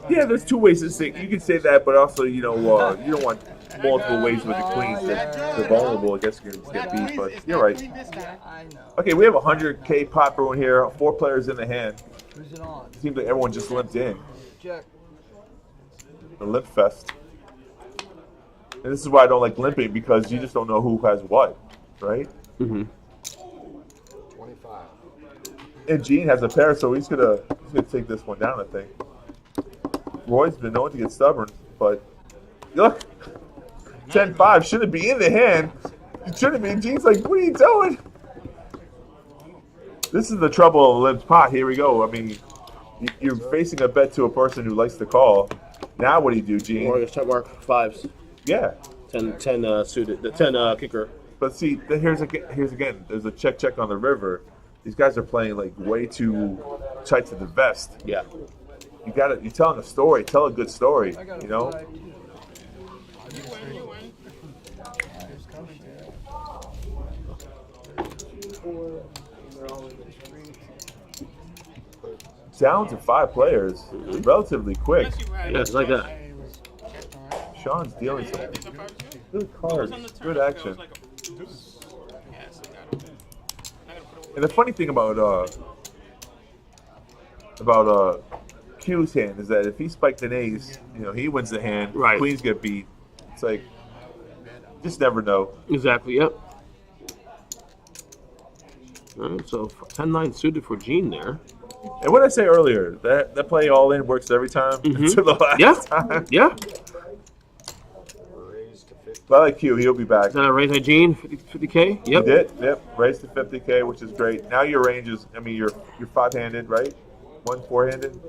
Yeah, there's two ways to say. You can say that, but also, you don't want multiple ways with the queens that they're vulnerable. I guess you're going to get beat, but you're right. I know. Okay, we have a 100K pot brewing here. 4 players in the hand. Who's it on? Seems like everyone just limped in. Check. The limp fest. And this is why I don't like limping, because you just don't know who has what, right? Mm-hmm. 25. And Gene has a pair, so he's gonna take this one down, I think. Roy's been known to get stubborn, but look, 10-5 shouldn't be in the hand. It shouldn't be. Gene's like, what are you doing? This is the trouble of limped pot. Here we go. I mean, you're facing a bet to a person who likes to call. Now what do you do, Gene? Warriors check mark 5s. Yeah. 10 suited. The 10 kicker. But see, here's again. There's a check on the river. These guys are playing like way too tight to the vest. Yeah. You're telling a story. Tell a good story. You know. Down to 5 players, relatively quick. Yeah, it's like that. Sean's dealing some good cards, good action. And the funny thing about Q's hand is that if he spiked an ace, he wins the hand. Right. Queens get beat. It's like, just never know. Exactly. Yep. All right, so 10-9 suited for Gene there. And what I say earlier, that play all in works every time to the last time. Yeah. But I like Q, he'll be back. Is that a raise by Gene, 50K? Yep. You did, yep. Raise to 50K, which is great. Now your range is, you're 5-handed, right? 1 4-handed.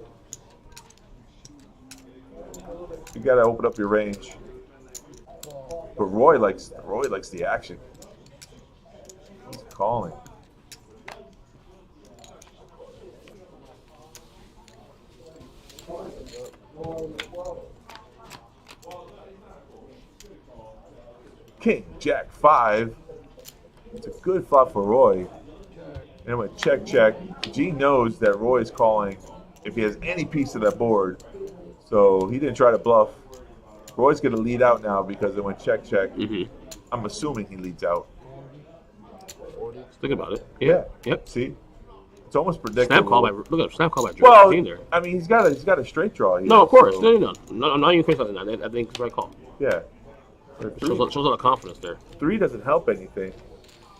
You gotta open up your range. But Roy likes the action. He's calling. King, Jack 5. It's a good flop for Roy. And with check. Gene knows that Roy's calling if he has any piece of that board. So he didn't try to bluff. Roy's going to lead out now because it went check. Mm-hmm. I'm assuming he leads out. Think about it. Yeah. Yep. See? It's almost predictable. Look at snap call by Gene there. I mean, he's got a straight draw here. No, of course. So. No. I'm not even thinking about that. I think it's the right call. Yeah. Shows a lot of confidence there. 3 doesn't help anything.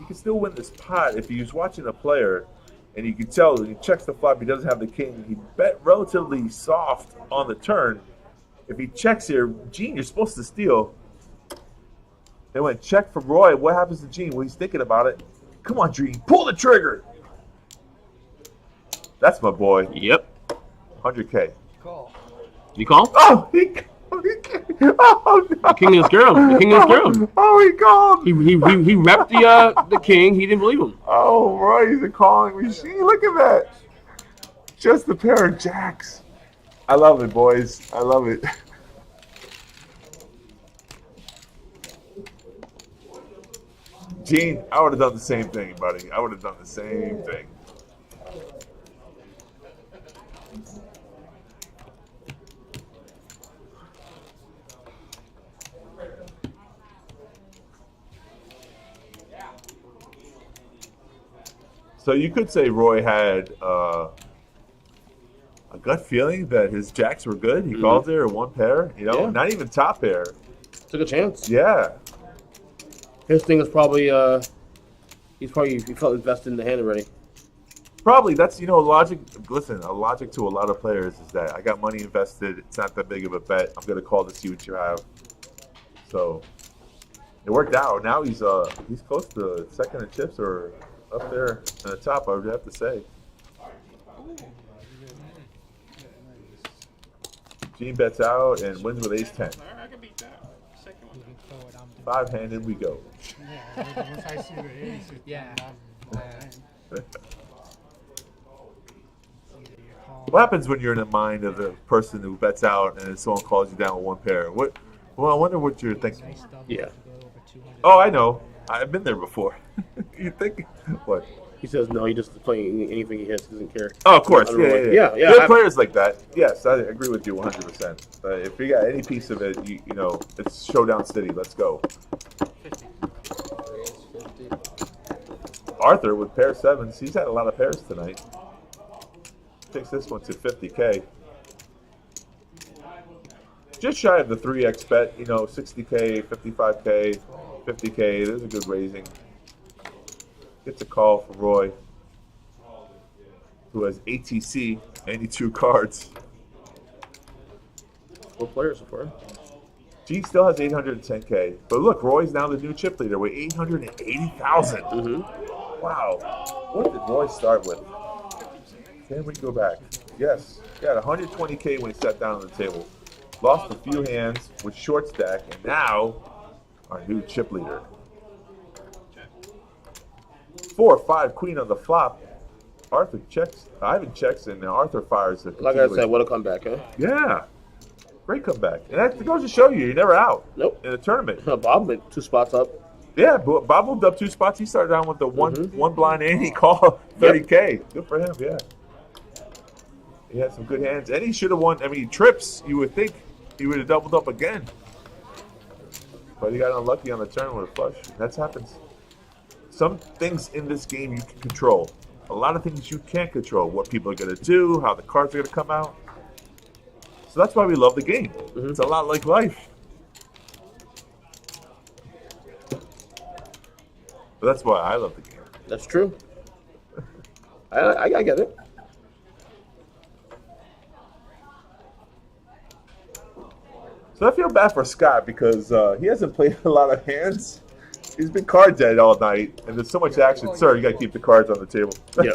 You can still win this pot if he's watching a player and you can tell when he checks the flop, he doesn't have the king. He bet relatively soft on the turn. If he checks here, Gene, you're supposed to steal. They went check from Roy. What happens to Gene? Well, he's thinking about it. Come on, Gene, pull the trigger. That's my boy. Yep. 100K. Call. You call? Oh, he oh, no. The king is scared him. The king is scared him. Oh, he called. He repped the king. He didn't believe him. Oh, right. He's a calling machine. Look at that. Just a pair of jacks. I love it, boys. I love it. Gene, I would have done the same thing, buddy. I would have done the same thing. So you could say Roy had a gut feeling that his jacks were good. He called there a 1 pair, not even top pair. Took a chance. Yeah. His thing is probably he felt invested in the hand already. Probably that's logic. Listen, a logic to a lot of players is that I got money invested. It's not that big of a bet. I'm gonna call to see what you have. So it worked out. Now he's close to second in chips or up there in the top. I would have to say. Gene bets out and wins with ace 10. I can beat that. Second one. 5-handed we go. Once I see the ace, it's Yeah. either you call What happens when you're in the mind of the person who bets out and then someone calls you down with one pair? Well, I wonder what you're thinking. Yeah. Oh, I know. I've been there before. You think what? He says no. He just playing anything he hits. He doesn't care. Oh, of course. Yeah. Good players like that. Yes, I agree with you 100%. If you got any piece of it, you know, it's showdown city. Let's go. 50. Arthur with pair sevens. He's had a lot of pairs tonight. Takes this one to 50K. Just shy of the 3x bet. You know, 60K, 55K, 50K. There's a good raising. Gets a call from Roy, who has ATC, 82 cards. 4 players so far. G still has 810K. But look, Roy's now the new chip leader with 880,000. Mm-hmm. Wow. What did Roy start with? Can we go back? Yes. Got 120K when he sat down on the table. Lost a few hands with short stack, and now our new chip leader. 4-5 queen on the flop. Arthur checks. Ivan checks, and Arthur fires. Like I said, what a comeback, huh? Yeah. Great comeback. And that goes to show you're never out. Nope. In a tournament. Bob went 2 spots up. Yeah, Bob moved up 2 spots. He started down with the one blind and he called 30K. Yep. Good for him, yeah. He had some good hands. And he should have won. I mean, trips, you would think he would have doubled up again. But he got unlucky on the turn with a flush. That happens. Some things in this game you can control. A lot of things you can't control. What people are going to do, how the cards are going to come out. So that's why we love the game. Mm-hmm. It's a lot like life. But that's why I love the game. That's true. I get it. So I feel bad for Scott because he hasn't played a lot of hands. He's been card dead all night, and there's so much action. Sir, you got to keep the cards on the table. Yeah.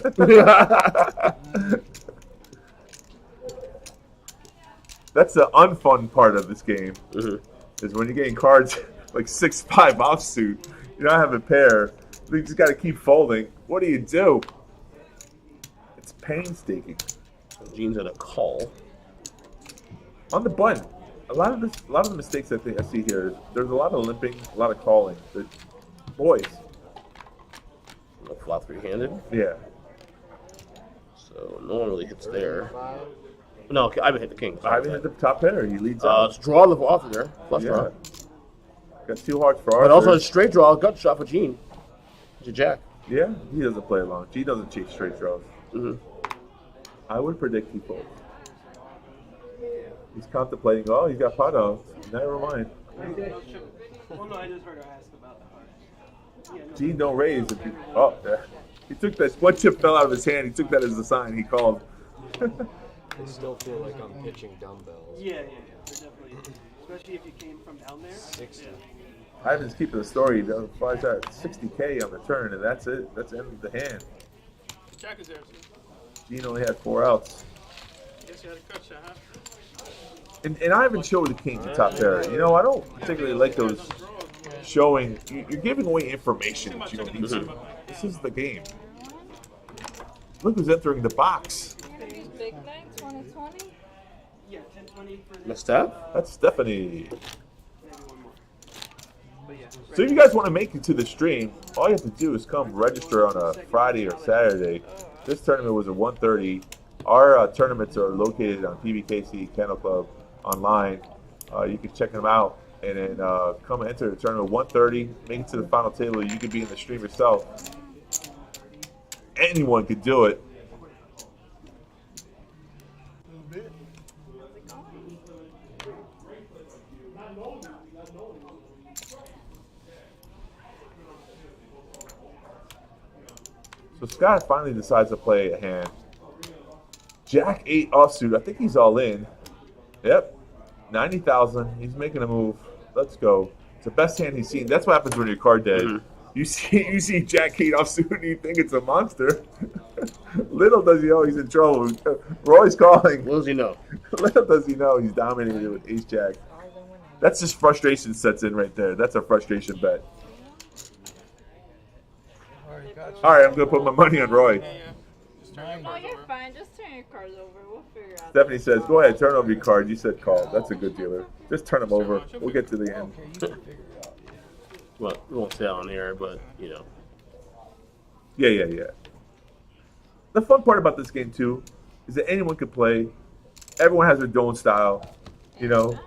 That's the unfun part of this game, is when you're getting cards like 6-5 offsuit. You're not having a pair. You just got to keep folding. What do you do? It's painstaking. Gene's at a call. On the button. A lot of the mistakes I see here. There's a lot of limping, a lot of calling. But boys. No flop 3-handed. Yeah. So no one really hits there. No, Ivan hit the king. Ivan hit the top pair. He leads out. It's draw the Arthur there. Flush draw. Got 2 hearts for Arthur. But also a straight draw, gut shot for Gene. It's a jack. Yeah, he doesn't play along. Gene doesn't chase straight draws. Mm-hmm. I would predict he folds. He's contemplating. Oh, he's got pot odds. Never mind. Well, no, I just heard her ask about the heart. Yeah, no. Gene don't raise. Yeah. He took that. One chip fell out of his hand. He took that as a sign. He called. I still feel like I'm pitching dumbbells. Yeah. Definitely. Especially if you came from down there. 60. Yeah. Ivan's keeping the story. He flies out 60K on the turn, and that's it. That's the end of the hand. Jack is there. Gene only had 4 outs. Guess you had a cut shot, huh? And Ivan showed the king the top pair. You know, I don't particularly like those showing. You're giving away information that you don't need to. This is the game. Look who's entering the box. Big night, 2020. Yeah, 1020 for Missed that? That's Stephanie. maybe one more. But yeah. So if you guys want to make it to the stream, all you have to do is come register on a Friday or Saturday. This tournament was at 1:30. Our tournaments are located on PBKC Kennel Club online. You can check them out and then come and enter the tournament at 1:30. Make it to the final table. You can be in the stream yourself. Anyone could do it. So Scott finally decides to play a hand. Jack 8 offsuit. I think he's all in. Yep. 90,000. He's making a move. Let's go. It's the best hand he's seen. That's what happens when you're card dead. Mm-hmm. You see Jack 8 offsuit and you think it's a monster. Little does he know he's in trouble. Roy's calling. What does he know? Little does he know he's dominated with Ace Jack. That's just frustration sets in right there. That's a frustration bet. All right, I'm going to put my money on Roy. Yeah. Just turn your No, cards you're over. fine. Just turn your cards over. We'll Stephanie says, "Go ahead, turn over your cards." You said call. That's a good dealer. Just turn them over. We'll get to the end. Well, we won't say it on air, but you know. Yeah. The fun part about this game too is that anyone can play. Everyone has their own style. You know,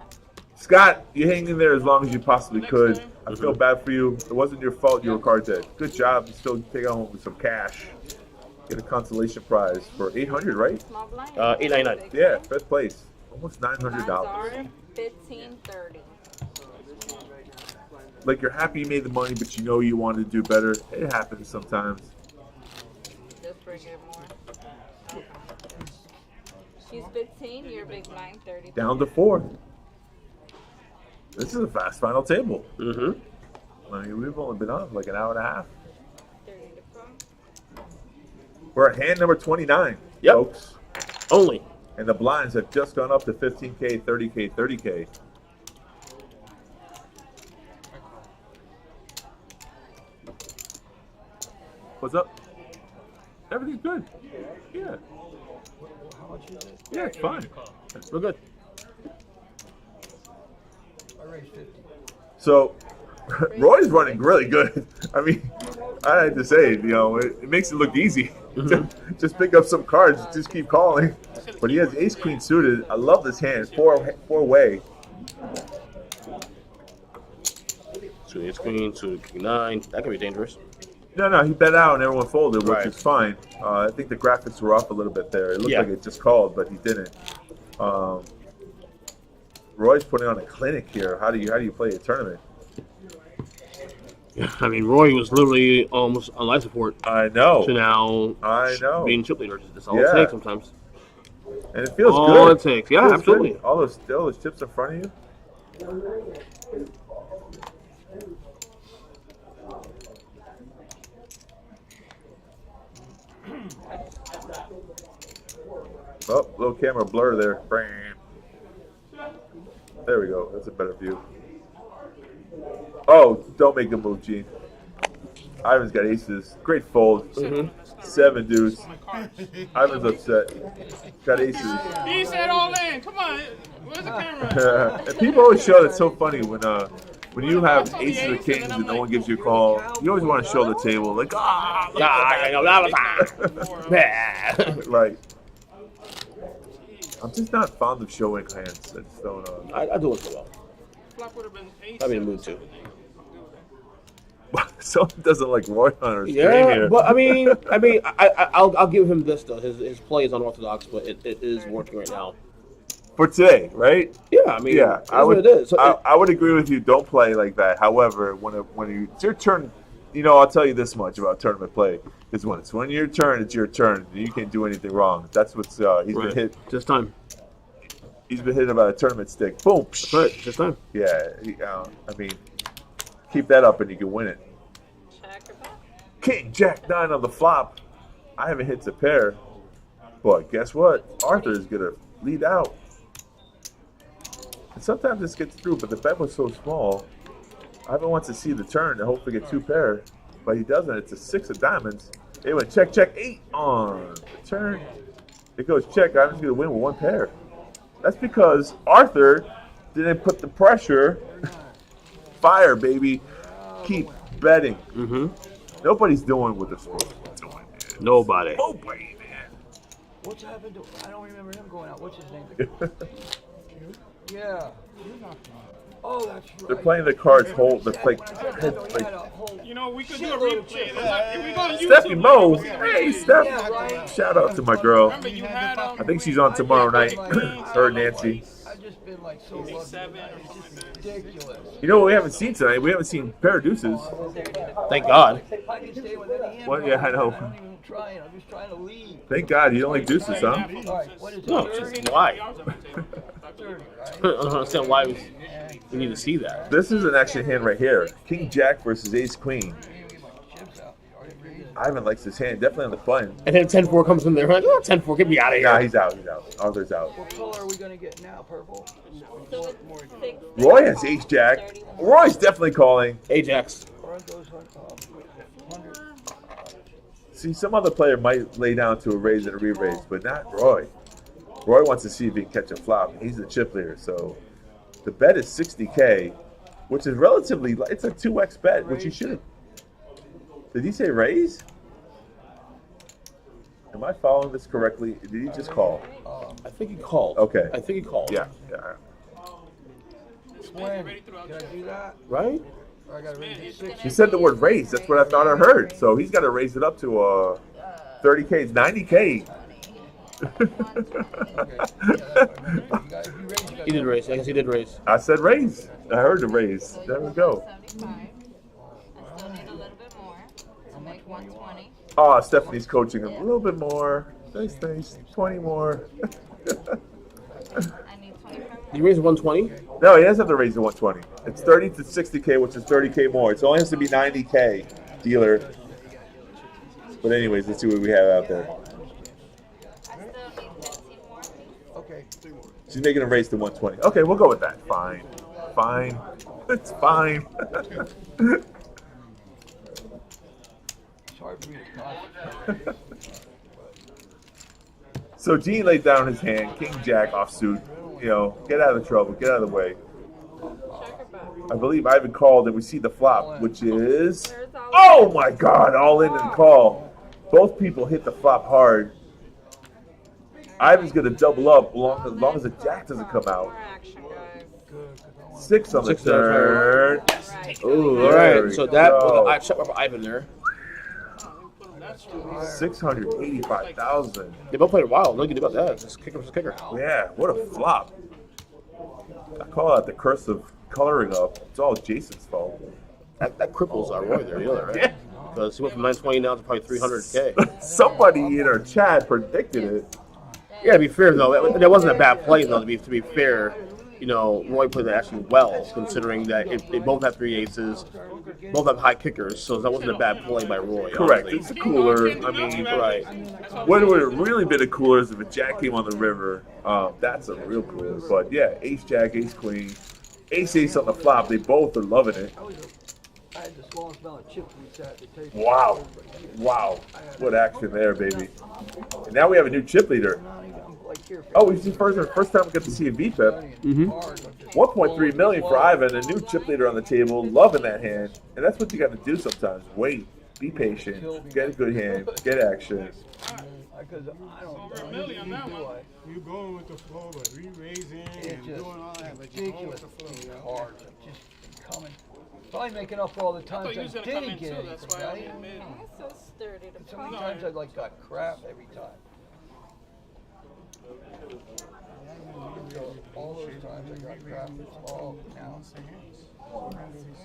Scott, you hang in there as long as you possibly could. I feel bad for you. It wasn't your fault you were card dead. Good job. You still take home with some cash. Get a consolation prize for $800, right? Small blind. $8.99. Yeah, first place. Almost $900. $15.30. Like you're happy you made the money, but you know you wanted to do better. It happens sometimes. Just bring it more. She's 15, you're big blind 30. Down to 4. This is a fast final table. Mm-hmm. I mean, we've only been on for like an hour and a half. 30 to 4. We're at hand number 29, Yep. folks. Only. And the blinds have just gone up to 15K, 30K, 30K. What's up? Everything's good. Yeah. How much is it? Yeah, it's fine. We're good. I raised 50. So, Roy's running really good. I mean, I had to say, you know, it makes it look easy. Just pick up some cards, just keep calling. But he has ace queen suited. I love this hand. Four-way. Two ace queen, two king nine. That can be dangerous. No, he bet out and everyone folded, which Right. is fine. I think the graphics were off a little bit there. It looked Yeah. like it just called, but he didn't. Roy's putting on a clinic here. How do you play a tournament? I mean, Roy was literally almost on life support I know. to now I know. being chip leader. That's all Yeah. it takes sometimes. And it feels All good. it takes. Yeah, Feels absolutely. good. All those chips in front of you. Oh, little camera blur there. There we go. That's a better view. Oh, don't make a move, Gene. Ivan's got aces. Great fold. 7 deuce. Ivan's upset. Got aces. He said all in. Come on. Where's the camera? And people always show it's so funny when you have aces or kings and no one gives you a call. You always want to show the table like like. I'm just not fond of showing hands. I just don't. I do it so well. Flop would have been 8. I'm in the mood too. Someone doesn't like Roy on our stream Yeah, here. but I mean, I'll give him this though. His play is unorthodox, but it is working right now. For today, right? Yeah, I mean, Yeah, I would. It is. So I would agree with you. Don't play like that. However, when it's your turn, you know, I'll tell you this much about tournament play: is when it's your turn, it's your turn. You can't do anything wrong. That's what's he's been hit. Just time. He's been hit about a tournament stick. Boom. That's right. Just time. Yeah. I mean, keep that up and you can win it. Check or back. King Jack 9 on the flop. I haven't hit the pair, but guess what? Arthur is gonna lead out. And sometimes this gets through, but the bet was so small. Ivan wants to see the turn and hopefully get 2 pair, but he doesn't. It's a 6 of diamonds. It went check, 8 on the turn. It goes check. Ivan's gonna win with 1 pair. That's because Arthur didn't put the pressure. Fire, baby. Keep betting. Nobody's doing what they're supposed to be doing, man. Nobody. Nobody, man. What's happened to? I don't remember him going out. What's his name? Yeah. Oh, that's right. They're playing the cards whole. They're like, You know, we could do a replay. If we go on YouTube, Steffi Mo. we can Hey, replay. Steph. Yeah, right. Shout out to my girl. Remember you had I think she's on tomorrow night. Her and Nancy. I've just been like so lucky. 7 or It's something just like that. ridiculous. You know what we haven't seen tonight? We haven't seen pair of deuces. Thank God. I can stay with any hand. Well, yeah, I know. I'm not even trying. I'm just trying to leave. Thank God you don't like deuces, huh? All right, what is it? No, 30? just why? 30, right? I don't understand why we need to see that. This is an action hand right here. King Jack versus Ace Queen. Chips out. You already raised. Ivan likes this hand. Definitely on the button. And then 10-4 comes in there. Like, oh, 10-4, get me out of here. Nah, he's out. He's out. Arthur's out. What color are we gonna get now? Purple? So it's 6. Roy has Ace Jack. Roy's definitely calling. Ajax. Or it goes 100. See, some other player might lay down to a raise and a re-raise, but not Roy. Roy wants to see if he can catch a flop. He's the chip leader, so the bet is 60K, which is relatively. It's a 2x bet, which he should have. Did he say raise? Am I following this correctly? Did he just call? I think he called. Okay. I think he called. Yeah. When? Can I do that? Right? Or I gotta raise it 60? He said the word raise. That's what I thought I heard. So he's got to raise it up to 30K. It's 90K. Okay. Yeah, that's what I meant. You guys, if you raise, you guys He did raise. I guess he did raise. I said raise. I heard the raise. There we go. 75. I still need a little bit more to make 120. Oh, Stephanie's coaching him a little bit more. Nice. 20 more. I need 20 from He raised 120. No, he doesn't have to raise the 120. It's 30 to 60K, which is 30K more. It only has to be 90K, dealer. But anyways, let's see what we have out there. I still need 15 more. Okay. She's making a raise to 120. Okay, we'll go with that. Fine. It's fine. It's hard for me to concentrate. So Gene laid down his hand, King Jack offsuit. You know, get out of the trouble, get out of the way. Check or bet? I believe Ivan called, and we see the flop, which is. There's all Oh my God! All in and call. Both people hit the flop hard. Ivan's gonna double up as long as the jack doesn't come out. more action, guys. 6 on the 6 on the turn. Right. Ooh, all There right. we So that go. I checked for Ivan there. 685,000. They both played wild. No good about that. It's just kicker versus kicker. Yeah, what a flop. I call that the curse of coloring up. It's all Jason's fault. That cripples Roy there, you know that, right? Because he went from 920 now to probably 300K. Somebody in our chat predicted it. Yeah, to be fair though, that wasn't a bad play though. To be fair, you know, Roy played that actually well, considering that they both have 3 aces, both have high kickers, so that wasn't a bad play by Roy. Correct. Honestly. It's a cooler. I mean, Right. what would have really been a cooler is if a jack came on the river. That's a real cooler. But yeah, ace jack, ace queen, ace on the flop. They both are loving it. I had the smallest amount of chips we sat at the table. Wow. What action there, baby. And now we have a new chip leader. I'm like here. Oh, we see first time we get to see a VPIP. 1.3 million for Ivan, a new chip leader on the table, loving that hand. And that's what you got to do sometimes. Wait, be patient, get a good hand, get action. Because I don't Over a million on that one. You going with the flow, but re-raising It's and just doing all that, but you going with ridiculous. the flow. These cards have just been coming. Probably making up for all the times you I was gonna come didn't in get too, that's anything. why I Right? didn't admit. It's so sturdy to So many play. times I like got crap every time. So all those times I got crap. It's all now.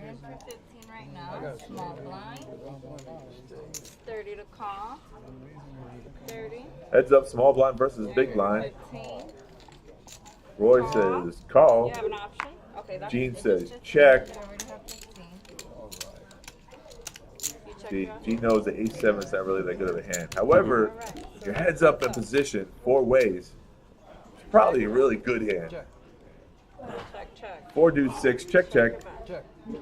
In for 15 right I now. got Small blind. 30 to call. 30. Heads up, small blind versus big blind. 15. Roy says call. You have an option? Okay, that's Gene it's says just check. You already have 15. You check See, your Gene knows that ace 7 is not really that good of a hand. However, your heads up in position 4 ways. It's probably a really good hand. check. 4 deuce 6, check. Check.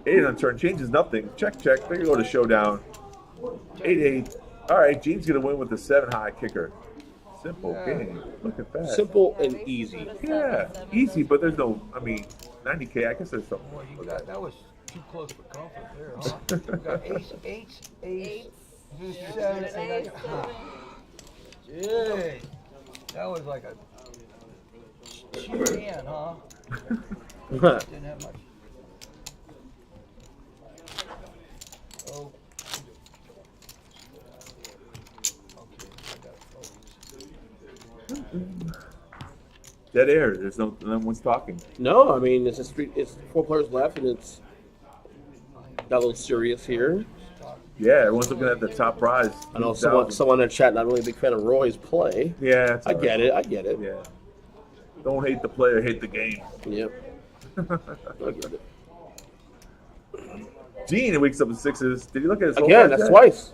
8 on turn changes nothing. Check. They're gonna go to showdown. 8. All right, Gene's gonna win with the 7 high kicker. Simple game. Look at that. Simple and easy. Yeah, easy, but there's no. I mean, 90K. I guess there's something. Boy, you got that was too close for comfort there, huh? You got ace, deuce 7, and that. Jeez, that was like a cheap hand, huh? Didn't have much. Oh. Okay, I got focus. Dead air. There's no one's talking. No, I mean it's 4 players left, and it's got a little serious here. Yeah, everyone's looking at the top prize. I know someone in the chat not really a big fan of Roy's play. Yeah, it's I all get right. it. Yeah. Don't hate the player, hate the game. Yep. I get it. Gene wakes up at 6s. Did he look at his whole Again, card that's yet? twice.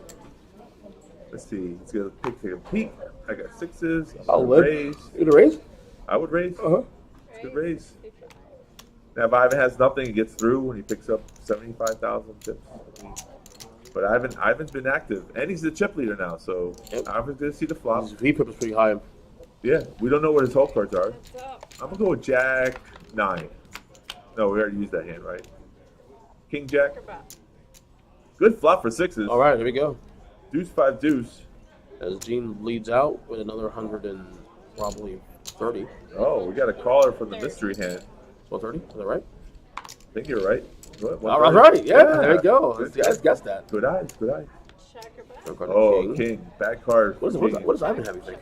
Let's see. He's gonna take a peek. I got 6s. I'll I'm live. gonna raise. You gonna raise? I would raise. Uh huh. It's a good raise. Now, if Ivan has nothing, he gets through when he picks up 75,000 chips. But Ivan's been active, and he's the chip leader now, so Yep. Ivan's gonna see the flop. His VPIP is pretty high. Yeah, we don't know what his whole cards are. What's up? I'm gonna go with Jack 9. No, we already used that hand, right? King Jack. Good flop for sixes. All right, here we go. Deuce 5 deuce. As Gene leads out with another 100 and probably 30. Oh, we got a caller from the mystery hand. 130, is that right? I think you're right. Go ahead, All right, yeah, there we go. Good. You guys guessed that. Good eyes, good eyes. Third card, Oh, king. Bad card. What does Ivan have, you think?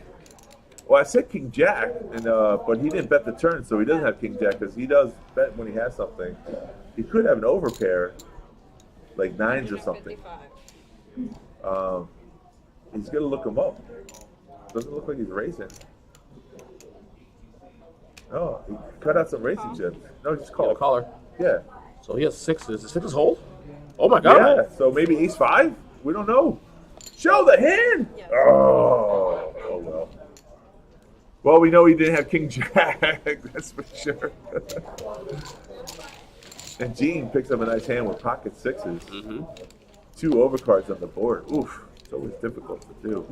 Well, I said King Jack, and but he didn't bet the turn, so he doesn't have King Jack because he does bet when he has something. He could have an overpair, like nines or something. He's gonna look him up. Doesn't look like he's racing. Oh, he cut out some racing chips. No, just call. Caller. Yeah. So he has sixes. Is sixes hold? Oh my god. Yeah. So maybe ace 5. We don't know. Show the hand. Oh well. Well, we know he didn't have King Jack. That's for sure. And Gene picks up a nice hand with pocket sixes. Mm-hmm. 2 overcards on the board. Oof. It's always difficult to do.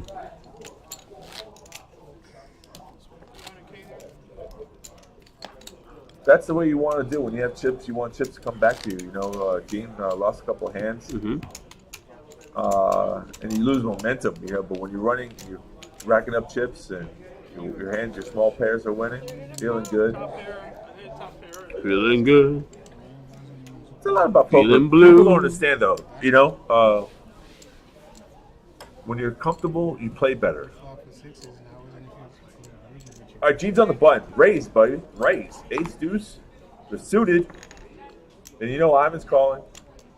That's the way you want to do when you have chips. You want chips to come back to you. You know, Gene lost a couple of hands, and you lose momentum. You know, but when you're running, you're racking up chips, and your hands, your small pairs are winning. Feeling good. Feeling good. It's a lot about poker. Feeling blue. People don't understand though. You know, when you're comfortable, you play better. All right, Gene's on the button. Raise, buddy. Raise. Ace deuce. They're suited. And you know Ivan's calling.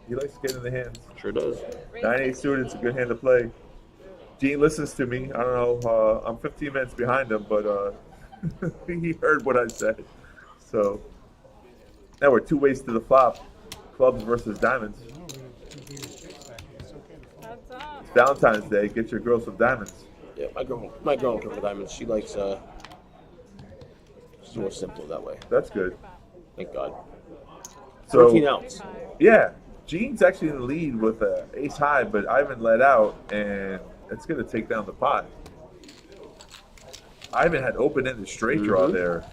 He likes to get in the hands. Sure does. 9-8 suited. It's a good hand to play. Gene listens to me. I don't know. I'm 15 minutes behind him, but he heard what I said. So now we're 2 ways to the flop. Clubs versus diamonds. It's Valentine's Day. Get your girl some diamonds. Yeah, my girl comes with diamonds. She likes it's more simple that way. That's good. Thank God. So, 13 outs. Yeah, Gene's actually in the lead with ace high, but Ivan let out, and it's going to take down the pot. Ivan had open-ended straight draw there,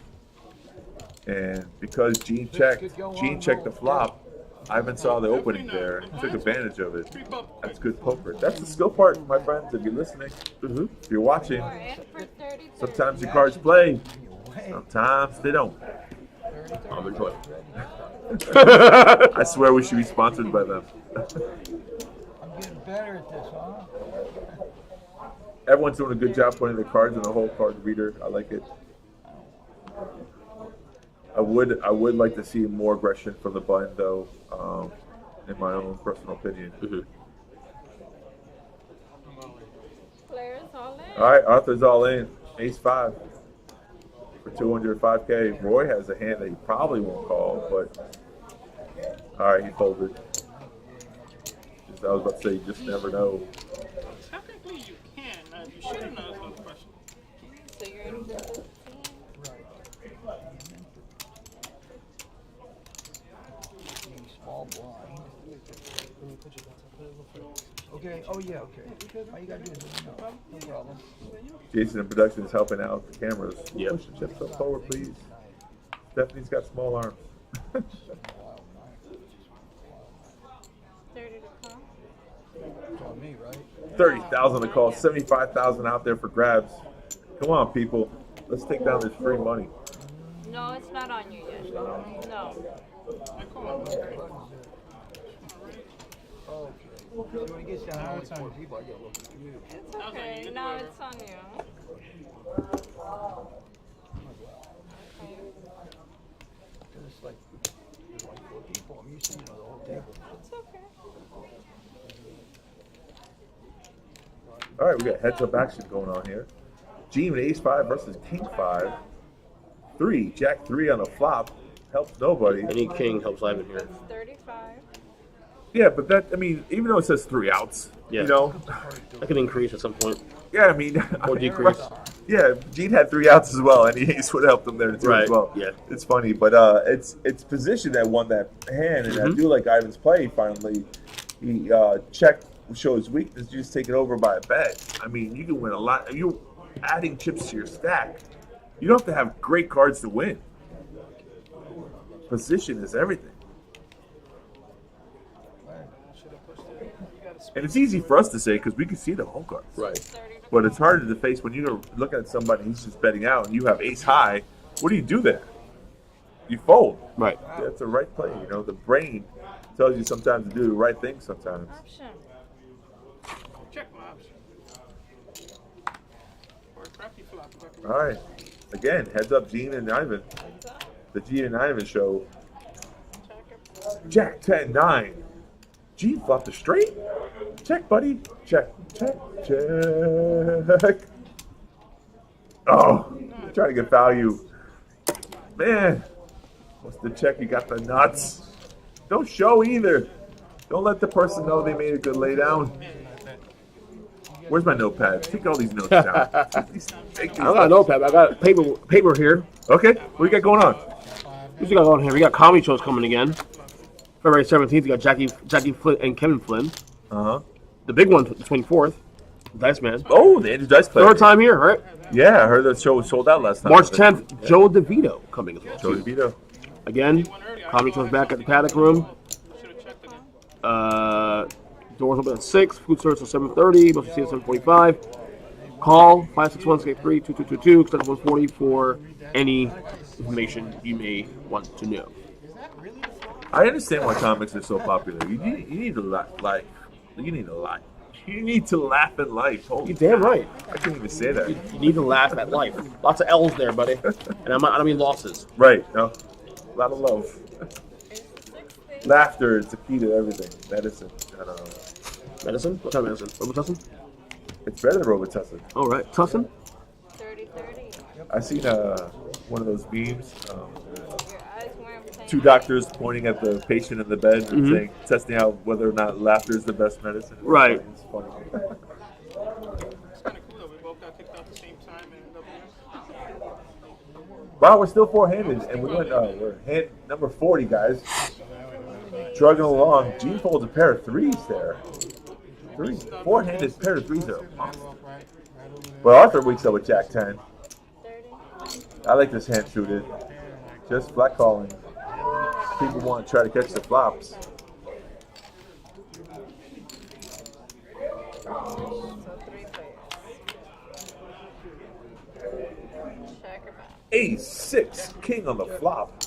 and because Gene checked the flop, Ivan saw the opening there and took advantage of it. That's good poker. That's the skill part, my friends. If you're listening, if you're watching, sometimes your cards play, sometimes they don't. I'm enjoying. I swear we should be sponsored by them. I'm getting better at this, huh? Everyone's doing a good job putting the cards in the whole card reader. I like it. I would like to see more aggression from the button, though, in my own personal opinion. Players all in. All right, Arthur's all in. Ace 5 for 205K. Roy has a hand that he probably won't call, but all right, he folded. I was about to say, you just never know. Technically, you can. You should have known those questions. So you're in the 15. Small blind. Okay. Oh yeah. Okay. All you gotta do is let me know. No problem. Jason in production is helping out with the cameras. Yep. Push the chips up forward, please. Stephanie's got small arms. 30 to call. It's on me, right? 30,000 to call, 75,000 out there for grabs. Come on, people. Let's take down this free money. No, it's not on you yet. No. Okay. When it gets down to only 4 people, I get a little confused. It's okay. No, it's on you. Because it's like, there's only 4 people. I'm used to, the whole table. It's okay. All right, we got heads-up action going on here. Gene with ace 5 versus king 5. 3, jack 3 on a flop. Helps nobody. Any king helps Ivan here. That's 35. Yeah, but that, I mean, even though it says 3 outs, Yeah. you know? That could increase at some point. Yeah, I mean. Or decrease. Yeah, Gene had 3 outs as well, and ace would have helped him there too Right, as well. yeah. It's funny, but it's position that won that hand, and I do like Ivan's play finally. He checked, show his weakness, just take it over by a bet. I mean, you can win a lot. adding chips to your stack. You don't have to have great cards to win. Position is everything. And it's easy for us to say because we can see the home cards. Right. But it's harder to face when you're looking at somebody who's just betting out and you have ace high. What do you do there? You fold. Right. That's the right play. You know, the brain tells you sometimes to do the right thing sometimes. Option. Check my option. Or a crappy flop. All right. Again, heads up, Gene and Ivan. The Gene and Ivan show. Jack 10-9. Gene flopped a straight. Check, buddy. Check, check, check. Oh, trying to get value. Man, what's the check? You got the nuts. Don't show either. Don't let the person know they made a good lay down. Where's my notepad? Take all these notes down. I don't got a notepad. I got paper here. Okay, what you got going on? What we got going here? We got comedy shows coming again. February 17th, we got Jackie Flynn and Kevin Flynn. Uh-huh. The big one, the 24th, Dice Man. Oh, the Andrew Dice player. Third time here, right? Yeah, I heard that show was sold out last time. March 10th, Joe DeVito coming as well. Joe DeVito. Again, comedy shows back at the Paddock Room. Doors open at 6, food service at 7:30, most see at 7:45. Call 561-683-2222, extension 140 for any information you may want to know. I understand why comics are so popular. You need to laugh. You need to laugh. You need to laugh at life. Holy You're damn right. I can't even say that. You need to laugh at life. Lots of L's there, buddy. And I don't mean losses. Right. No. A lot of love. Laughter is the key to everything. Medicine. I don't know. Medicine? What kind of medicine? Robitussin? It's better than Robitussin. All right. Tussin? 30-30. I seen one of those memes. Your eyes weren't playing. Two doctors pointing at the patient in the bed and Mhm. saying, testing out whether or not laughter is the best medicine. Right. It's funny. It's kind of cool though. We both got kicked out at the same time and ended up here. Wow, we're still four-handed, and we went. We're hand number 40, guys. Trugging along. Gene folds a pair of threes there. Four-handed pair of threes are awesome. But Arthur wakes up with Jack 10. 30. I like this hand suited. Just flat calling. People want to try to catch the flops. So 3 players. Check or bounce. Ace, 6, king on the flop.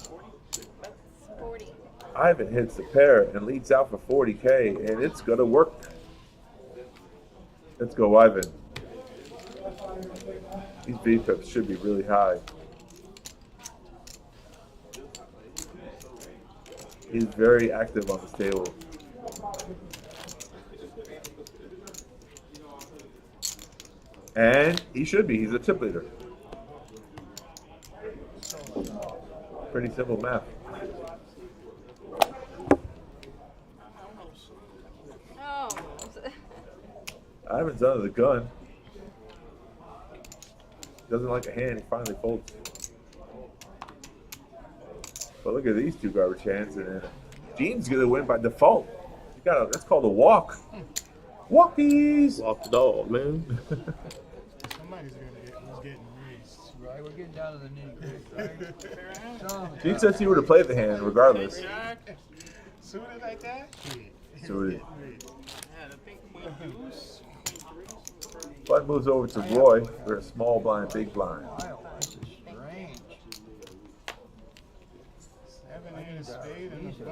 That's 40. Ivan hits the pair and leads out for 40K, and it's going to work. Let's go, Ivan. These VPIPs should be really high. He's very active on this table. And he should be. He's a tip leader. Pretty simple math. Oh. Ivan's under the gun. Doesn't like a hand. He finally folds. But look at these two garbage hands, and Gene's gonna win by default. You gotta. That's called a walk. Walkies. Walk the dog, man. Somebody's getting raised. Right, we're getting down to the nitty-gritty. Gene says he would have played the hand regardless. Jack, suited like that? Suited. Yeah, the pink queen deuce. Bud moves over to Roy for a small blind, big blind. Wow, this is strange. 7-handed spade and the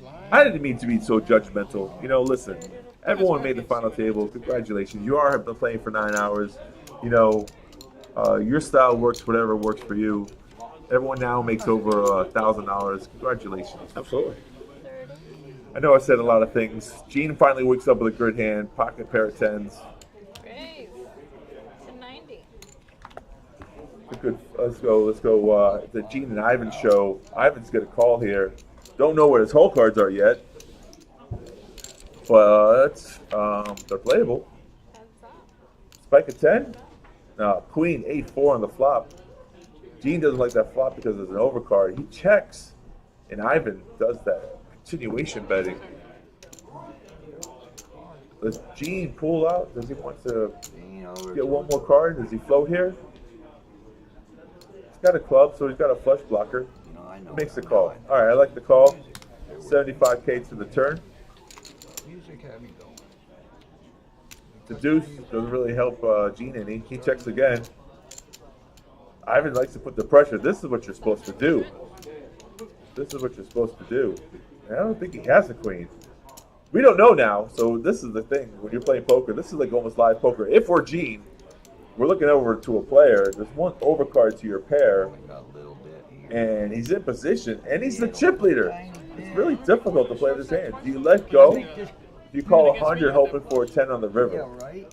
blind. I didn't mean to be so judgmental. You know, listen. Everyone made the final table. Congratulations. You are been playing for 9 hours. You know, your style works. Whatever works for you. Everyone now makes over $1,000. Congratulations. Absolutely. I know I said a lot of things. Gene finally wakes up with a good hand. Pocket pair of tens. Raise. To 90. Good. Let's go. The Gene and Ivan show. Ivan's gonna call here. Don't know what his hole cards are yet, but they're playable. Heads up. Spike a 10. Queen 8-4 on the flop. Gene doesn't like that flop because there's an overcard. He checks, and Ivan does that continuation betting. Does Gene pull out? Does he want to Gene over get to one more card? Does he float here? He's got a club, so he's got a flush blocker. You know, I know. Makes the call. All right, I like the call. 75K to the turn. Music had me going. The deuce doesn't really help Gene any. He checks again. Ivan likes to put the pressure. This is what you're supposed to do. This is what you're supposed to do. And I don't think he has a queen. We don't know now, so this is the thing. When you're playing poker, this is like almost live poker. If we're Gene, we're looking over to a player. There's one overcard to your pair, Got a little bit here. and he's in position, and he's the chip leader. It's really difficult to play this hand. Do you let go? Do you call 100 hoping for a 10 on the Yeah, river? right.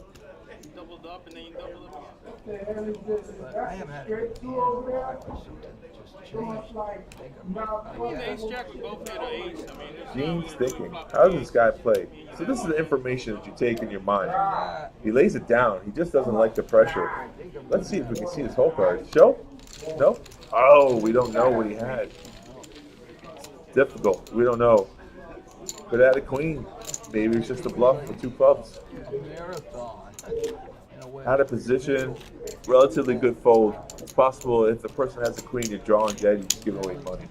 You doubled up and then you doubled up But I haven't had a good hand. I put something that just changed. again. The ace jack, we both hit an ace. I mean, there's Gene's no thinking, how does this guy play? So this is the information that you take in your mind. He lays it down. He just doesn't like the pressure. Let's see if we can see his whole card. Show? No? Oh, we don't know what he had. It's difficult. We don't know. Could have had a queen. Maybe it's just a bluff with two clubs. Marathon. In a way. Out of position. Relatively good fold. It's possible if the person has a queen, you're drawing dead, you just give away money.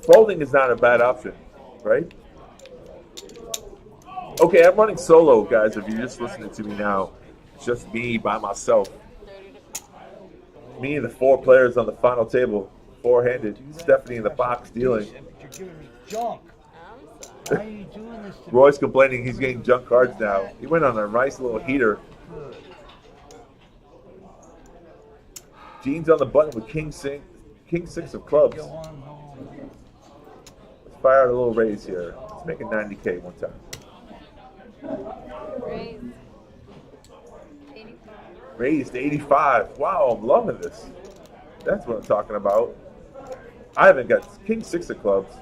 Folding is not a bad option, right? Okay, I'm running solo, guys. If you're just listening to me now, it's just me by myself. Me and the four players on the final table, four-handed. Stephanie in the box dealing. You're giving me junk. Why are you doing this to me? Roy's complaining he's getting junk cards now. He went on a nice little heater. Gene's on the button with King 6 of clubs. Go on home. Let's fire out a little raise here. Let's make it 90K one time. Raise. 85. Raised 85. Wow, I'm loving this. That's what I'm talking about. I haven't got King 6 of clubs.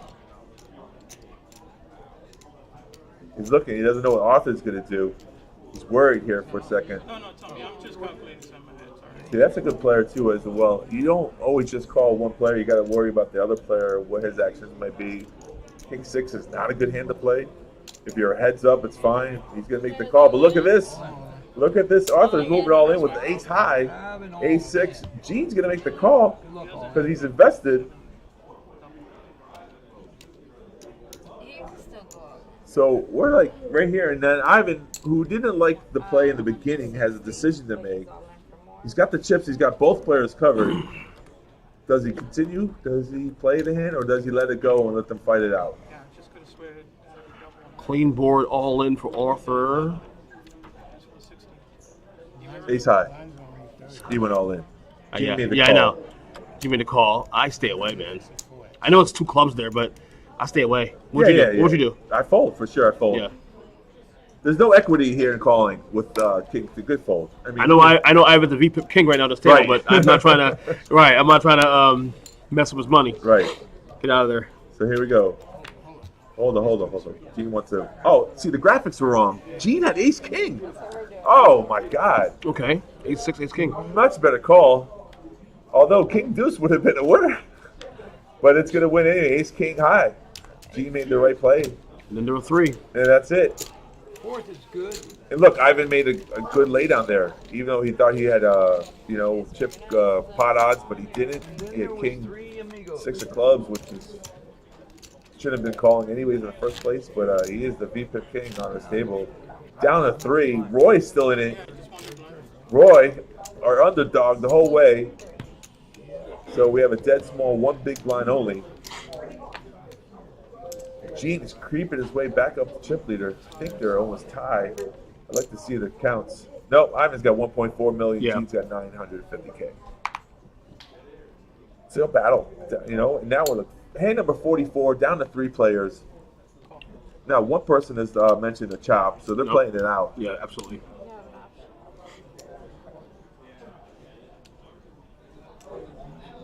He's looking. He doesn't know what Arthur's going to do. He's worried here for a second. No, Tommy, I'm just calculating some of it. Sorry. See, that's a good player too as well. You don't always just call one player. You got to worry about the other player, what his actions might be. King 6 is not a good hand to play. If you're heads up, it's fine. He's going to make the call. But look at this. Look at this. Arthur's moving all in with the ace high. Ace 6. Gene's going to make the call because he's invested. You can still go up. So we're like right here. And then Ivan, who didn't like the play in the beginning, has a decision to make. He's got the chips. He's got both players covered. Does he continue? Does he play the hand, or does he let it go and let them fight it out? Yeah, I'm just going to swear it. Clean board all in for Arthur. Ace high. He went all in. Yeah, Give me the yeah, I call. know. Give me the call. I stay away, man. I know it's two clubs there, but I stay away. What'd you do? What'd you do? I fold for sure. I fold. Yeah. There's no equity here in calling with King. The good fold. I know I have the VP King right now on this table, Right. but I'm not trying to. Right, I'm not trying to mess with his money. Right. Get out of there. So here we go. Hold on. Gene wants to. Oh, see, the graphics were wrong. Gene had Ace King. Oh my God. Okay, Ace 6, Ace King. Much better call. Although King Deuce would have been a winner, but it's gonna win anyway. Ace King high. Gene made the right play, And then there were three. and that's it. Fourth is good. And look, Ivan made a good lay down there, even though he thought he had chip pot odds, but he didn't. He had King Three amigos. 6 of clubs, which is should have been calling anyways in the first place, but he is the VP King on this table. Down to 3. Roy's still in it. Roy, our underdog the whole way. So we have a dead small, one big blind only. Gene is creeping his way back up to chip leader. I think they're almost tied. I'd like to see the counts. Nope, Ivan's got 1.4 million. Yeah. Gene's got 950K. Still battle, And now we're hand number 44, down to 3 players. Now one person has mentioned a chop, so they're Nope. playing it out. Yeah, absolutely.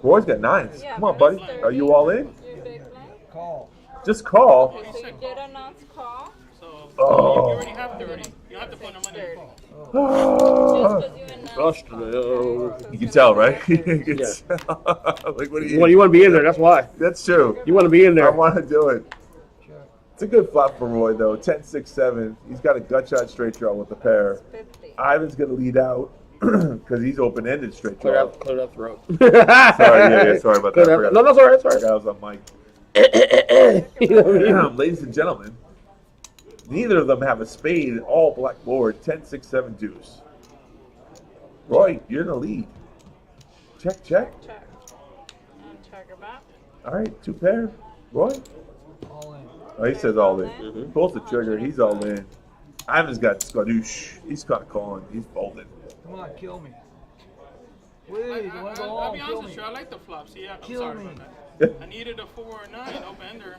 Roy's got 9s. Yeah, Come on, buddy. Are you all in? You big blind? Call. Just call. Okay, so you did announce call. So Oh. you already have 30. You have to put the money in. 30. Ah. Just because you announced. Frustrated. You can tell, right? You can tell. Like, what do you? Well, you want to be in there. That's why. That's true. You want to be in I there. want to do it. It's a good flop for Roy, though. 10, 6, 7. He's got a gut shot straight draw with the pair. 50. Ivan's going to lead out because he's open-ended straight draw. Clear that throat. Sorry, sorry about that. No, that's all right. Sorry. I was on mic. Ladies and gentlemen, neither of them have a spade. All black board. 10, 6, 7 deuce. Roy, you're in the lead. Check. Check. And checker back. All right, 2 pair. Roy? All in. Oh, he says all in. Pulls the trigger. He's all in. Ivan's got skadoosh. He's kind of calling. He's folding. Come on, kill me. Wait, you want to go I'll home? be Kill honest with me. you, I like the flops. Yeah, I'm Kill sorry me. about that. I needed a 4 or 9 open ender.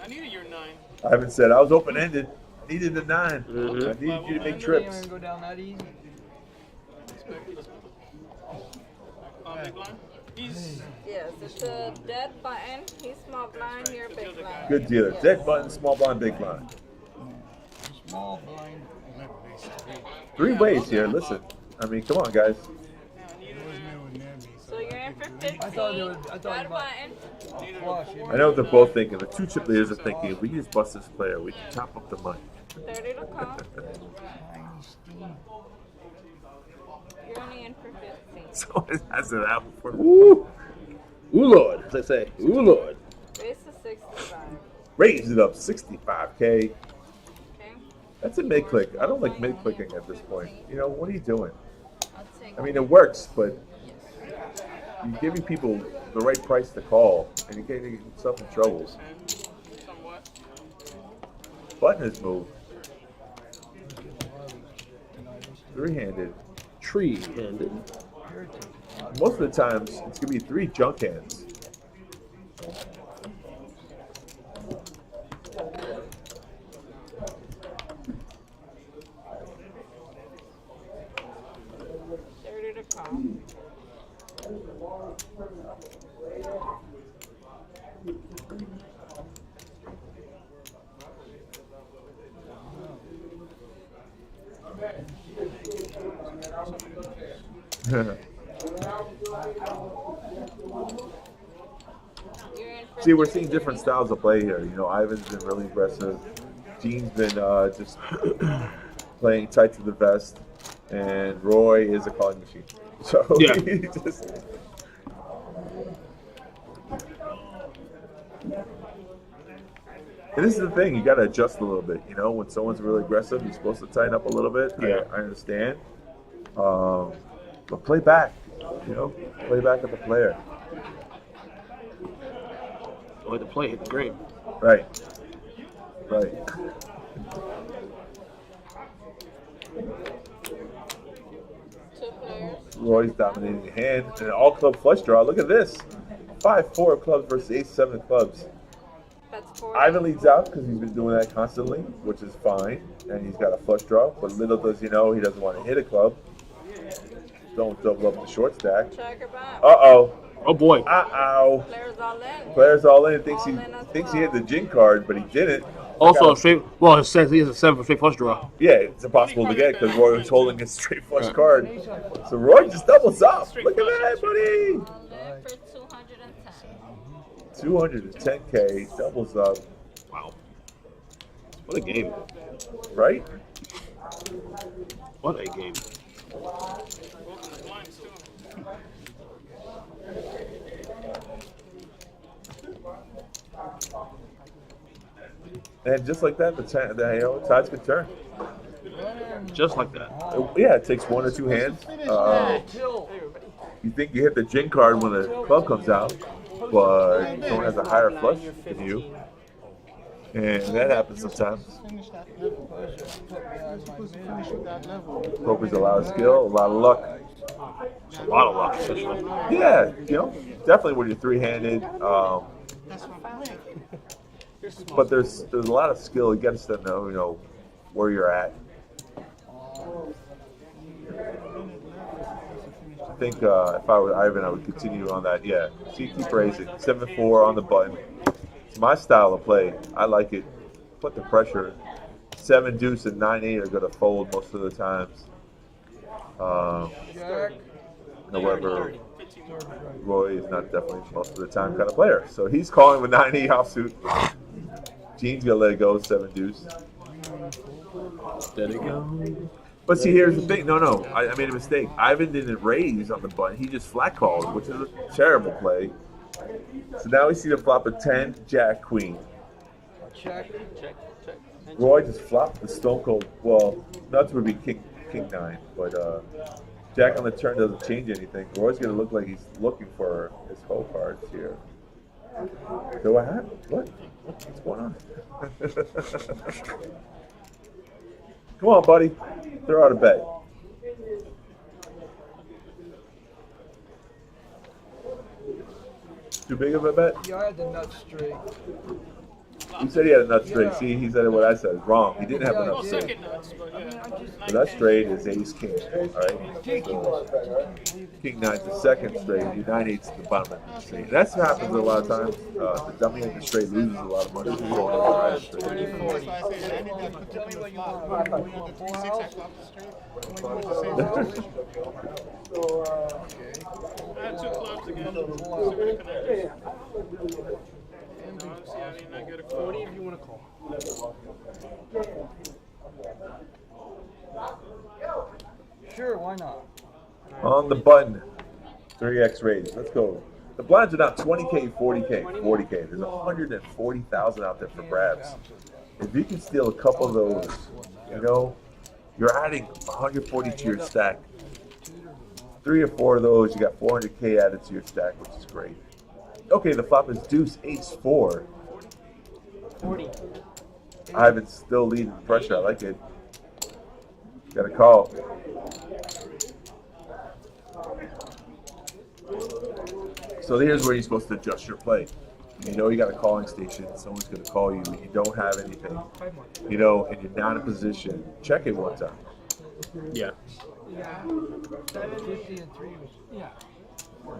I needed your 9. Ivan said, I was open-ended. I needed a 9. I needed you to make You ain't trips. gonna go down that easy. Big blind. He's Yes, it's a dead button. He's small blind, you're big blind. Good dealer. Yes. Dead button, small blind, big blind. Small blind. 3 ways here. Listen. I mean, come on, guys. So you're in for 15. I thought you Dead might- button. Flush. I know what they're both thinking. The 2 chip leaders are thinking, if we just bust this player, we can top up the money. 30 to call. You're only in for 15. So it has it out for Ooh, Lord, as I say. Ooh, Lord. Raise to 65. raise it up 65K. Okay. That's a mid-click. I don't like mid-clicking at this point. You know, what are you doing? I'll take I mean, it works, but you're giving people the right price to call, and you're getting yourself in trouble. somewhat. Button is moved. 3-handed. Tree-handed. Most of the times, it's going to be 3 junk hands. to call. See, we're seeing different styles of play here. You know, Ivan's been really aggressive. Gene's been just playing tight to the vest, and Roy is a calling machine. So Yeah. he just. And this is the thing, you got to adjust a little bit. You know, when someone's really aggressive, you're supposed to tighten up a little bit. Yeah. I understand. But play back. You know, play back at the player. The way to play, hit the green. Right. Right. Two players. Roy's dominating the hand. And an all-club flush draw. Look at this. 5-4 of clubs versus 8-7 of clubs. That's 40. Ivan leads out because he's been doing that constantly, which is fine. And he's got a flush draw. But little does he know, he doesn't want to hit a club. Don't double up the short stack. Checker back. Uh-oh. Oh boy. Uh-oh. Players all in. Player's all in. Thinks All he in as thinks he well. hit the Jin card, but he didn't. Also, straight. Well, it says he has a 7 for straight flush draw. Yeah, it's impossible to get because Roy was holding his straight flush card. So Roy just doubles up. Look at that, buddy. All in for 210. 210K, doubles up, Wow. What a game. right? What a game. Both in the blinds, too. And just like that, the tides could turn. Just like that. Yeah, it takes 1 or 2 hands. You think you hit the Jin card when the club comes out, but someone has a higher flush than you. And that happens sometimes. Finish that level. You're supposed to finish with that level. Poker's a lot of skill, a lot of luck. It's a lot of luck, especially. Yeah, you know, definitely when you're 3-handed. That's what I like. But there's a lot of skill. You got to know, you know, where you're at. I think if I were Ivan, I would continue on that. Yeah, see, keep raising. 7-4 on the button. It's my style of play. I like it. Put the pressure. 7 deuce and 9-8 are going to fold most of the times. However, 15 Roy is not definitely most of the time kind of player. So he's calling with 9-8 offsuit. Gene's going to let it go, 7 deuce. There you go. But see, here's the thing. No. I made a mistake. Ivan didn't raise on the button. He just flat called, which is a terrible play. So now we see the flop of 10, Jack, Queen. Check. Roy just flopped the stone cold. Well, nuts would be king 9, but Jack on the turn doesn't change anything. Roy's going to look like he's looking for his whole cards here. Do I have? What? What's going on? Come on, buddy. Throw out a bet. Too big of a bet? Yeah, I had the nuts straight. He said he had a nut straight. See, he said what I said is wrong. He didn't have a nut straight. Second nuts, but yeah. The nut straight is ace king. Alright? So, king 9's the second straight. Your 9-8's the bottom of the straight. That's what happens a lot of times. The dummy in the straight loses a lot of money. He's going over the straight. Tell me what you want. Full house? I had 2 clubs again. Honestly, I did not get a call. 40 if you want to call. Sure, why not? On the button, 3x raise. Let's go. The blinds are now 20K, 40K, 40K. There's 140,000 out there for grabs. If you can steal a couple of those, you know, you're adding 140 to your stack. 3 or 4 of those, you got 400K added to your stack, which is great. Okay, the flop is deuce, ace 4. 40. Ivan's still leading the pressure. I like it. Got a call. So here's where you're supposed to adjust your play. You know you got a calling station. Someone's going to call you and you don't have anything. You know, and you're not in position. Check it one time. Yeah. 50 and 3 was, yeah.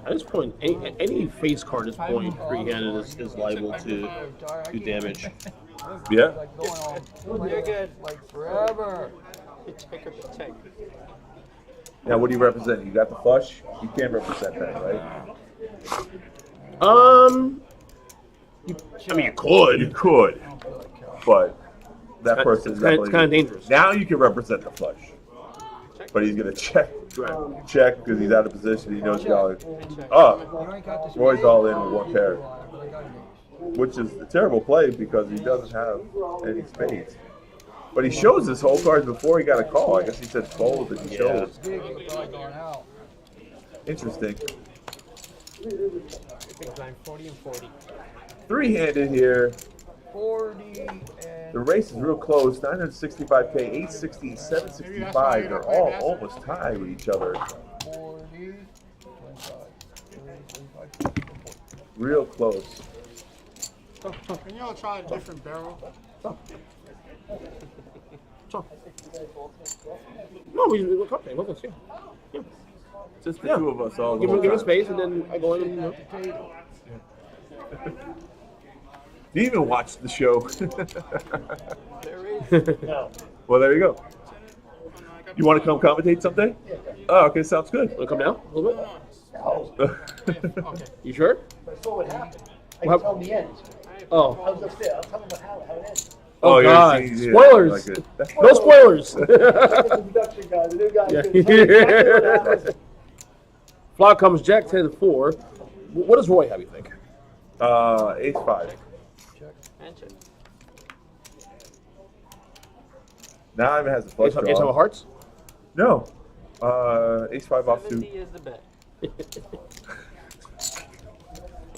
At this point, any face card at this point, free-handed is liable to damage. Yeah. Like going on. You're good. Like forever. Check. Now, what do you represent? You got the flush? You can't represent that, right? I mean, you could. You could. But that person is It's kind of dangerous. Now you can represent the flush. But he's going to check because he's out of position. He knows he's going. Oh, Roy's all in with 1 pair. Which is a terrible play because he doesn't have any spades. But he shows his whole cards before he got a call. I guess he said fold and he shows. Interesting. Big blind, 40 and 40. 3-handed here. 40 and The race is real close. 965K, 860, 765. They're all almost tied with each other. 40, 25, Real close. Can y'all try a different barrel? No, we're okay. Let's see. Yeah. Just the 2 of us all. Give him space, and then I go in and, you know. Do you even watch the show? There is. No. Well, there you go. You want to come commentate someday? Oh, okay, sounds good. Want to come down a little bit? Okay. You sure? That's what would happen. I What told the end. I Oh. was upstairs. I'll tell them how it ends. Oh, you're God. seeing- yeah, Spoilers. I like it. No spoilers. The production guy, the new guy. Yeah. Flop comes Jack 10-4. What does Roy have, you think? Ace 5. And check. Now Ivan has a flush Ace of draw. hearts? No. Ace 5 offsuit. 70 is the bet.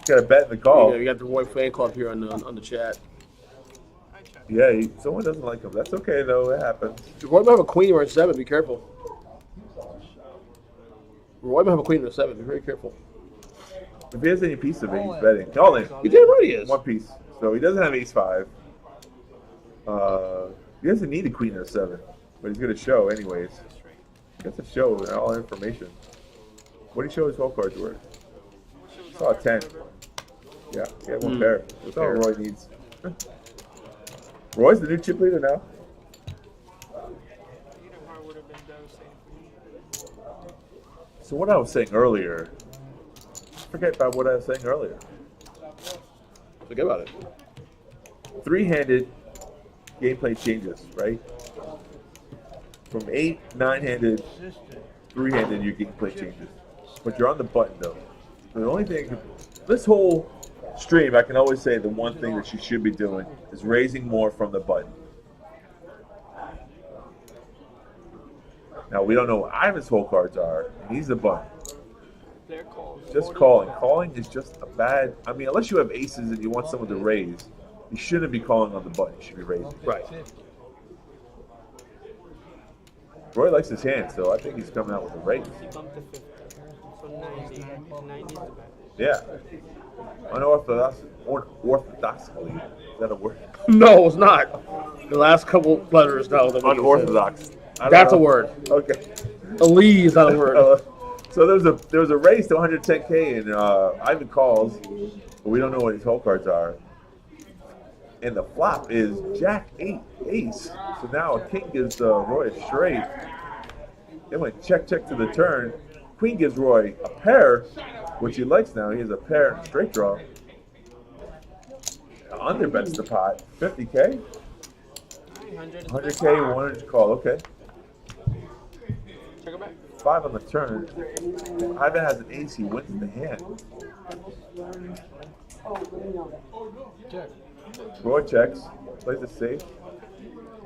Got a bet in the call. Yeah, we got the Roy fan club here on the chat. Yeah, someone doesn't like him. That's okay, though. It happens. Roy might have a queen or a 7. Be careful. Roy might have a queen or a 7. Be very careful. If he has any piece of it, he's betting. All in. He did right, he is. 1 piece. So he doesn't have ace 5. He doesn't need a queen or a 7. But he's going to show anyways. He gets to show all information. What did he show his whole cards worth? Oh, 10. Yeah, he had 1 pair. That's all Roy needs. Roy's the new chip leader now. Would have been devastating for you. So what I was saying earlier forget about what I was saying earlier. Forget about it. Three-handed gameplay changes, right? From 8, 9-handed, three-handed, your gameplay changes. But you're on the button though. So the only thing, this whole stream, I can always say the one thing that you should be doing is raising more from the button. Now we don't know what Ivan's hole cards are. He's the button. Their calls. Just calling. Calling is just a bad. I mean, unless you have aces and you want someone to raise, you shouldn't be calling on the button. You should be raising. Right. Roy likes his hand, so I think he's coming out with a raise. He bumped to 50. So 90. 90 is the best. Yeah. Orthodoxically. Is that a word? No, it's not. The last couple letters, no. Unorthodox. That's a word. Okay. Ali is not a word. So there was a race to 110K, and Ivan calls, but we don't know what his hole cards are. And the flop is Jack 8 Ace. So now a king gives Roy a straight. They went check to the turn. Queen gives Roy a pair, which he likes now. He has a pair and straight draw. Underbets the pot. 50K. 100K, 100 call. Okay. Check it back. 5 on the turn. Ivan has an ace. He wins the hand. Roy checks. Plays it safe.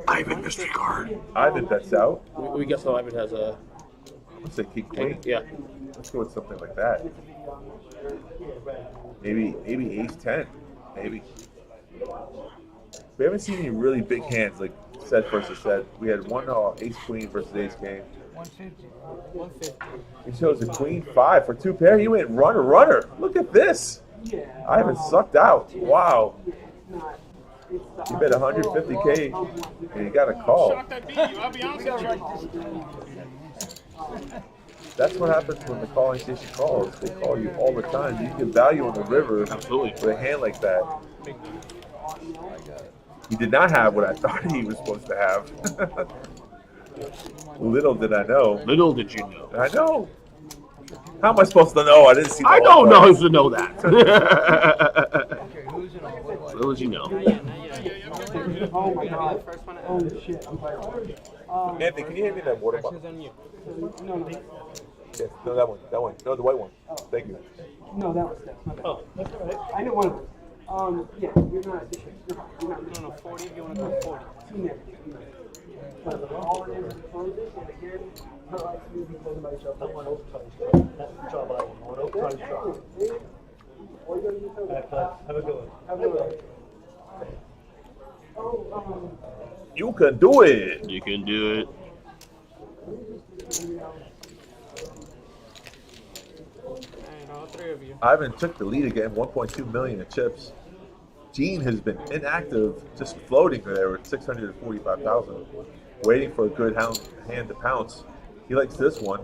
Ivan mystery card. Ivan bets out. We guess how Ivan has a. Let's say king queen. Yeah. Let's go with something like that. Maybe ace 10. Maybe. We haven't seen any really big hands like set versus set. We had one ace queen versus ace king. 150. He shows a queen 5 for 2 pair. He went runner. Look at this. Ivan sucked out. Wow. You bet 150K and you got a call. Shocked I beat you. I'll be honest with you. That's what happens when the calling station calls. They call you all the time. You get value on the river. Absolutely. With a hand like that. He did not have what I thought he was supposed to have. Little did I know. Little did you know. I know. How am I supposed to know? I didn't see the I whole don't know card. if to know that. Okay, who's in all what? Little did you know. Oh my god. Oh shit. I'm sorry. Anthony, can you hand me that water bottle? Actions on you. No, Yes, no, that one. No, the white one. Thank you. no, that was that. My bad. Oh, that's all right. I know one of them. Yeah, you're not this year. You're not No, 40 if you want to go 40. seen that. But all it is closes, and again, I like to be closing by yourself. I want open ties. That's the job I want. Open ties job. All you gotta do is have a good one. Have a good one. Oh, You can do it. You can do it. Alright, all 3 of you. Ivan took the lead again, 1.2 million in chips. Gene has been inactive, just floating there at 645,000, waiting for a good hand to pounce. He likes this one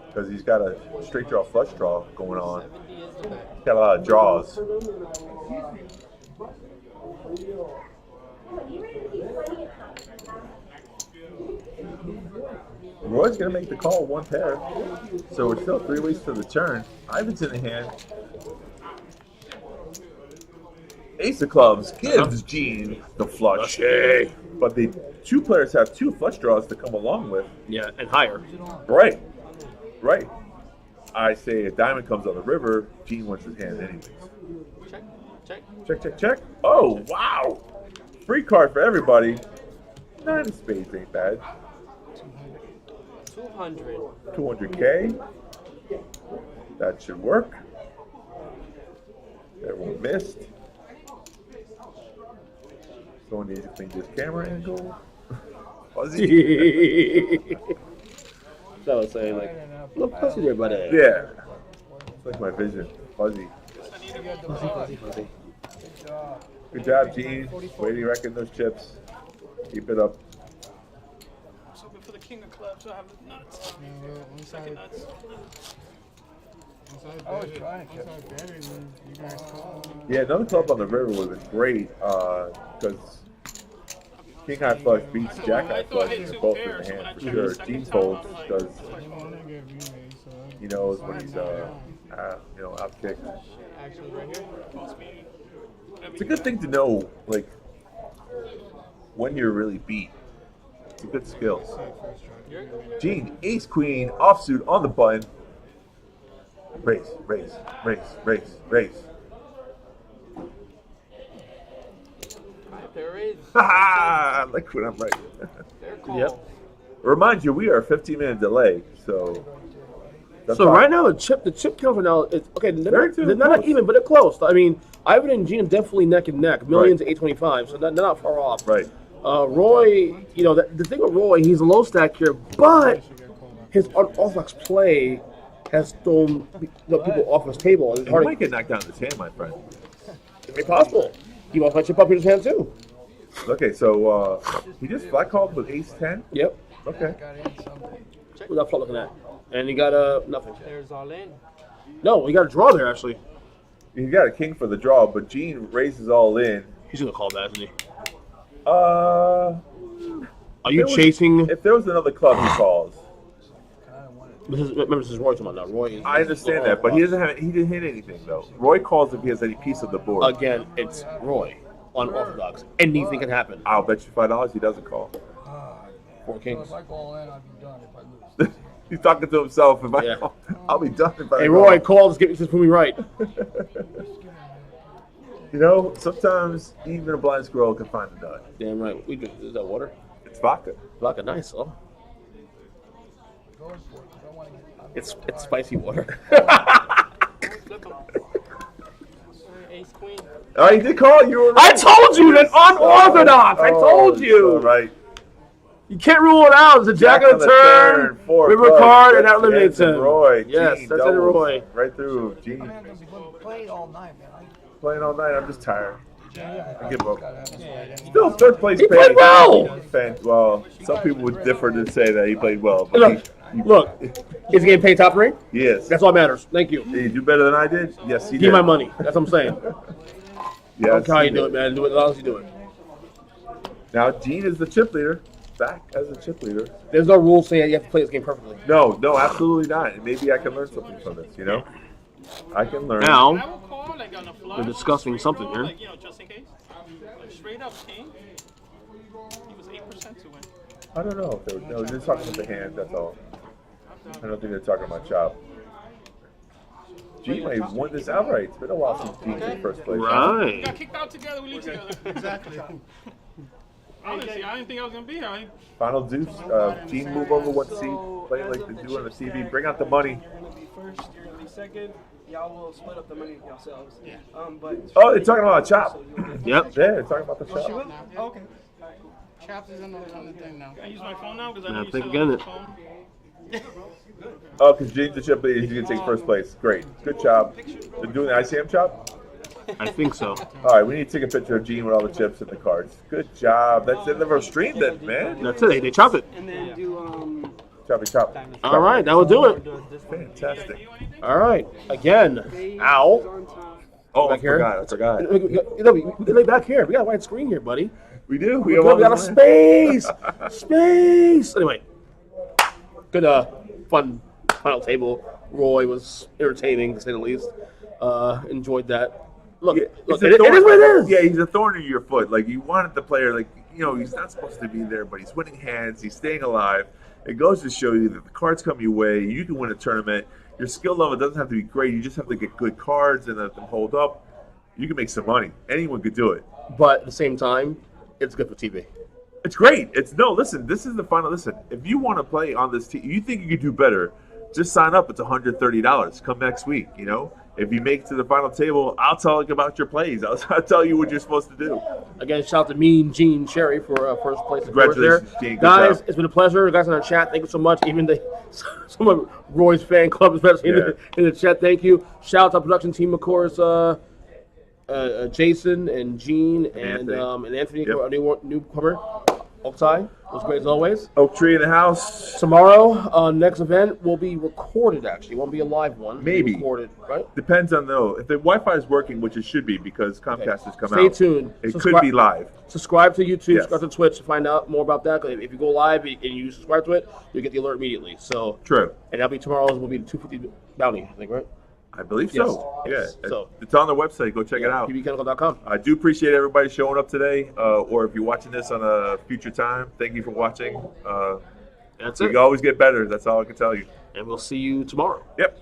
because he's got a straight draw, flush draw going on. 70 is the best. He's got a lot of draws. Roy's gonna make the call 1 pair, so we're still 3 ways to the turn. Ivan's in the hand. Ace of clubs gives Gene the flush. Okay. But the 2 players have 2 flush draws to come along with. Yeah, and higher. Right. I say a diamond comes on the river, Gene wins his hand anyways. Check. Oh, wow. Free card for everybody. 9 of spades ain't bad. 200. 200K. That should work. Everyone missed. Someone needs to clean this camera angle. Fuzzy. So I was saying, like, look pussy there, buddy. Yeah. It's like my vision. Fuzzy. Fuzzy. Good job, Gene. Way to reckon those chips. Keep it up. I was hoping for the king of clubs, so I have the nuts. Second nuts. I was trying to catch Yeah, another club on the river would have been great because King High Flush beats Jack High Flush. They're both in the hand for sure. Gene folds because he knows when he's Out kick. Actions right here. It's a good thing to know, like, when you're really beat. It's a good skill. Gene, ace, queen, offsuit on the button. Raise. There is. Ha! Like when I'm right. Yep. Remind you, we are a 15-minute delay, so. So right now the chip counts are now it's okay. They're not close. even, but they're close. I mean, Ivan and Gene are definitely neck and neck, millions to 825, so they're not far off. Right. Roy, the thing with Roy, he's a low stack here, but his unorthodox play has thrown people off his table. It's He hard might get knocked down in his hand, my friend. it's very possible. He wants my chip up in his hand too. Okay, so he just flat called with ace 10. Yep. Okay. What's that flop looking at? And he got nothing. There's all in. No, we got a draw there actually. He got a king for the draw, but Gene raises all in. He's gonna call that, isn't he? Are you chasing? If there was another club, he calls. Remember, this is Roy talking about now. Roy is. I understand that, but he didn't hit anything though. Roy calls if he has any piece of the board. Again, it's Roy, unorthodox. Anything can happen. I'll bet you $5 he doesn't call. 4 kings. If I go in, I'll be done if I lose. He's talking to himself. If I Yeah. call, I'll be done if I Hey call. Roy, call. Just prove me right. Sometimes even a blind squirrel can find a nut. Damn right. We drink. Is that water? It's vodka. Vodka, nice. Oh, it's spicy water. Ace queen. Oh, he did call. You were I right. told you that unorthodox. I told you. So right. You can't rule it out. It's a jack on the turn, four river clubs, card, and that Jets, eliminates Jets, and him. Roy. Yes, Gene that's it, doubles Roy. Right through. I Gene mean, I'm gonna be playing all night, man. playing all night. I'm just tired. I give up. Gotta have this fight. Still third place. He played well. Well, some people would differ to say that he played well. But Look, is he getting paid top three? Yes. That's all that matters. Thank you. Did he do better than I did? Yes, he did. Give me my money. That's what I'm saying. Yes, Look how he you do did. it, man. Do it as long as you do it. Now, Gene is the chip leader. Back as a chip leader. There's no rule saying you have to play this game perfectly. No, absolutely not. And maybe I can learn something from this, I can learn. I Now, will call like on the fly. we're discussing straight something roll, here. Like, just in case. Like, straight up king. He was 8% to win. I don't know. They're just talking about the hand, that's all. I don't think they're talking about chop. Gene might have won this outright. It's been a while since Gene's in first place. We right. got kicked out together, we leave together. Exactly. Honestly, I didn't think I was going to be here. Final deuce. Gene move over one seat. Play like they do on the TV. Bring out the money. You're gonna be first. You're gonna be second. Y'all will split up the money yourselves. Yeah. But. Oh, they're talking about chop. Yep. Yeah, they're talking about the Oh, she chop. will? Okay. Chaps is on the thing now. Can I use my phone now? Because I Yeah, know you think said again on it. the phone. Oh, because Gene's the chip leader. He's going to take first place. Great. Good job. They're doing the ICM chop? I think so. All right, we need to take a picture of Gene with all the chips and the cards. Good job. That's the end of our stream then, man. That's it. They chopped it. And then do Choppy chop. All right, that will do it. Fantastic. All right. Again. Ow. on top. Oh, I Back here? forgot. We lay back here. We got a wide screen here, buddy. We do. We got a space. Space. Anyway. Good, fun final table. Roy was entertaining, to say the least. Enjoyed that. Look, Yeah, look, it's a it thorn- is what it is. Yeah, he's a thorn in your foot. Like, you wanted the player, he's not supposed to be there, but he's winning hands. He's staying alive. It goes to show you that the cards come your way. You can win a tournament. Your skill level doesn't have to be great. You just have to get good cards and let them hold up. You can make some money. Anyone could do it. But at the same time, it's good for TV. It's great. Listen, this is the final. Listen, if you want to play on this team, you think you could do better, just sign up. It's $130. Come next week, If you make it to the final table, I'll tell you about your plays. I'll tell you what you're supposed to do. Again, shout out to Mean Gene Sherry for first place. Congratulations, Gene. Good Guys, job. it's been a pleasure. Guys in our chat, thank you so much. Even some of Roy's fan club, especially in the chat, thank you. Shout out to our production team, of course, Jason and Gene and Anthony, Yep. our newcomer. Oksai was great as always. Oak Tree in the house. Tomorrow, next event will be recorded. Actually, it won't be a live one. It'll be Maybe. recorded, right? Depends on if the Wi-Fi is working, which it should be because Comcast has come out. Stay tuned. It could be live. Subscribe to YouTube, Yes. subscribe to Twitch to find out more about that. If you go live and you subscribe to it, you'll get the alert immediately. So True. and that'll be tomorrow's will be the 250 bounty, I think, right? I believe Yes. so. Yeah. So- It's on the website. Go check it out. pbchemical.com. I do appreciate everybody showing up today. Or if you're watching this on a future time, thank you for watching. That's You it. can always get better. That's all I can tell you. And we'll see you tomorrow. Yep.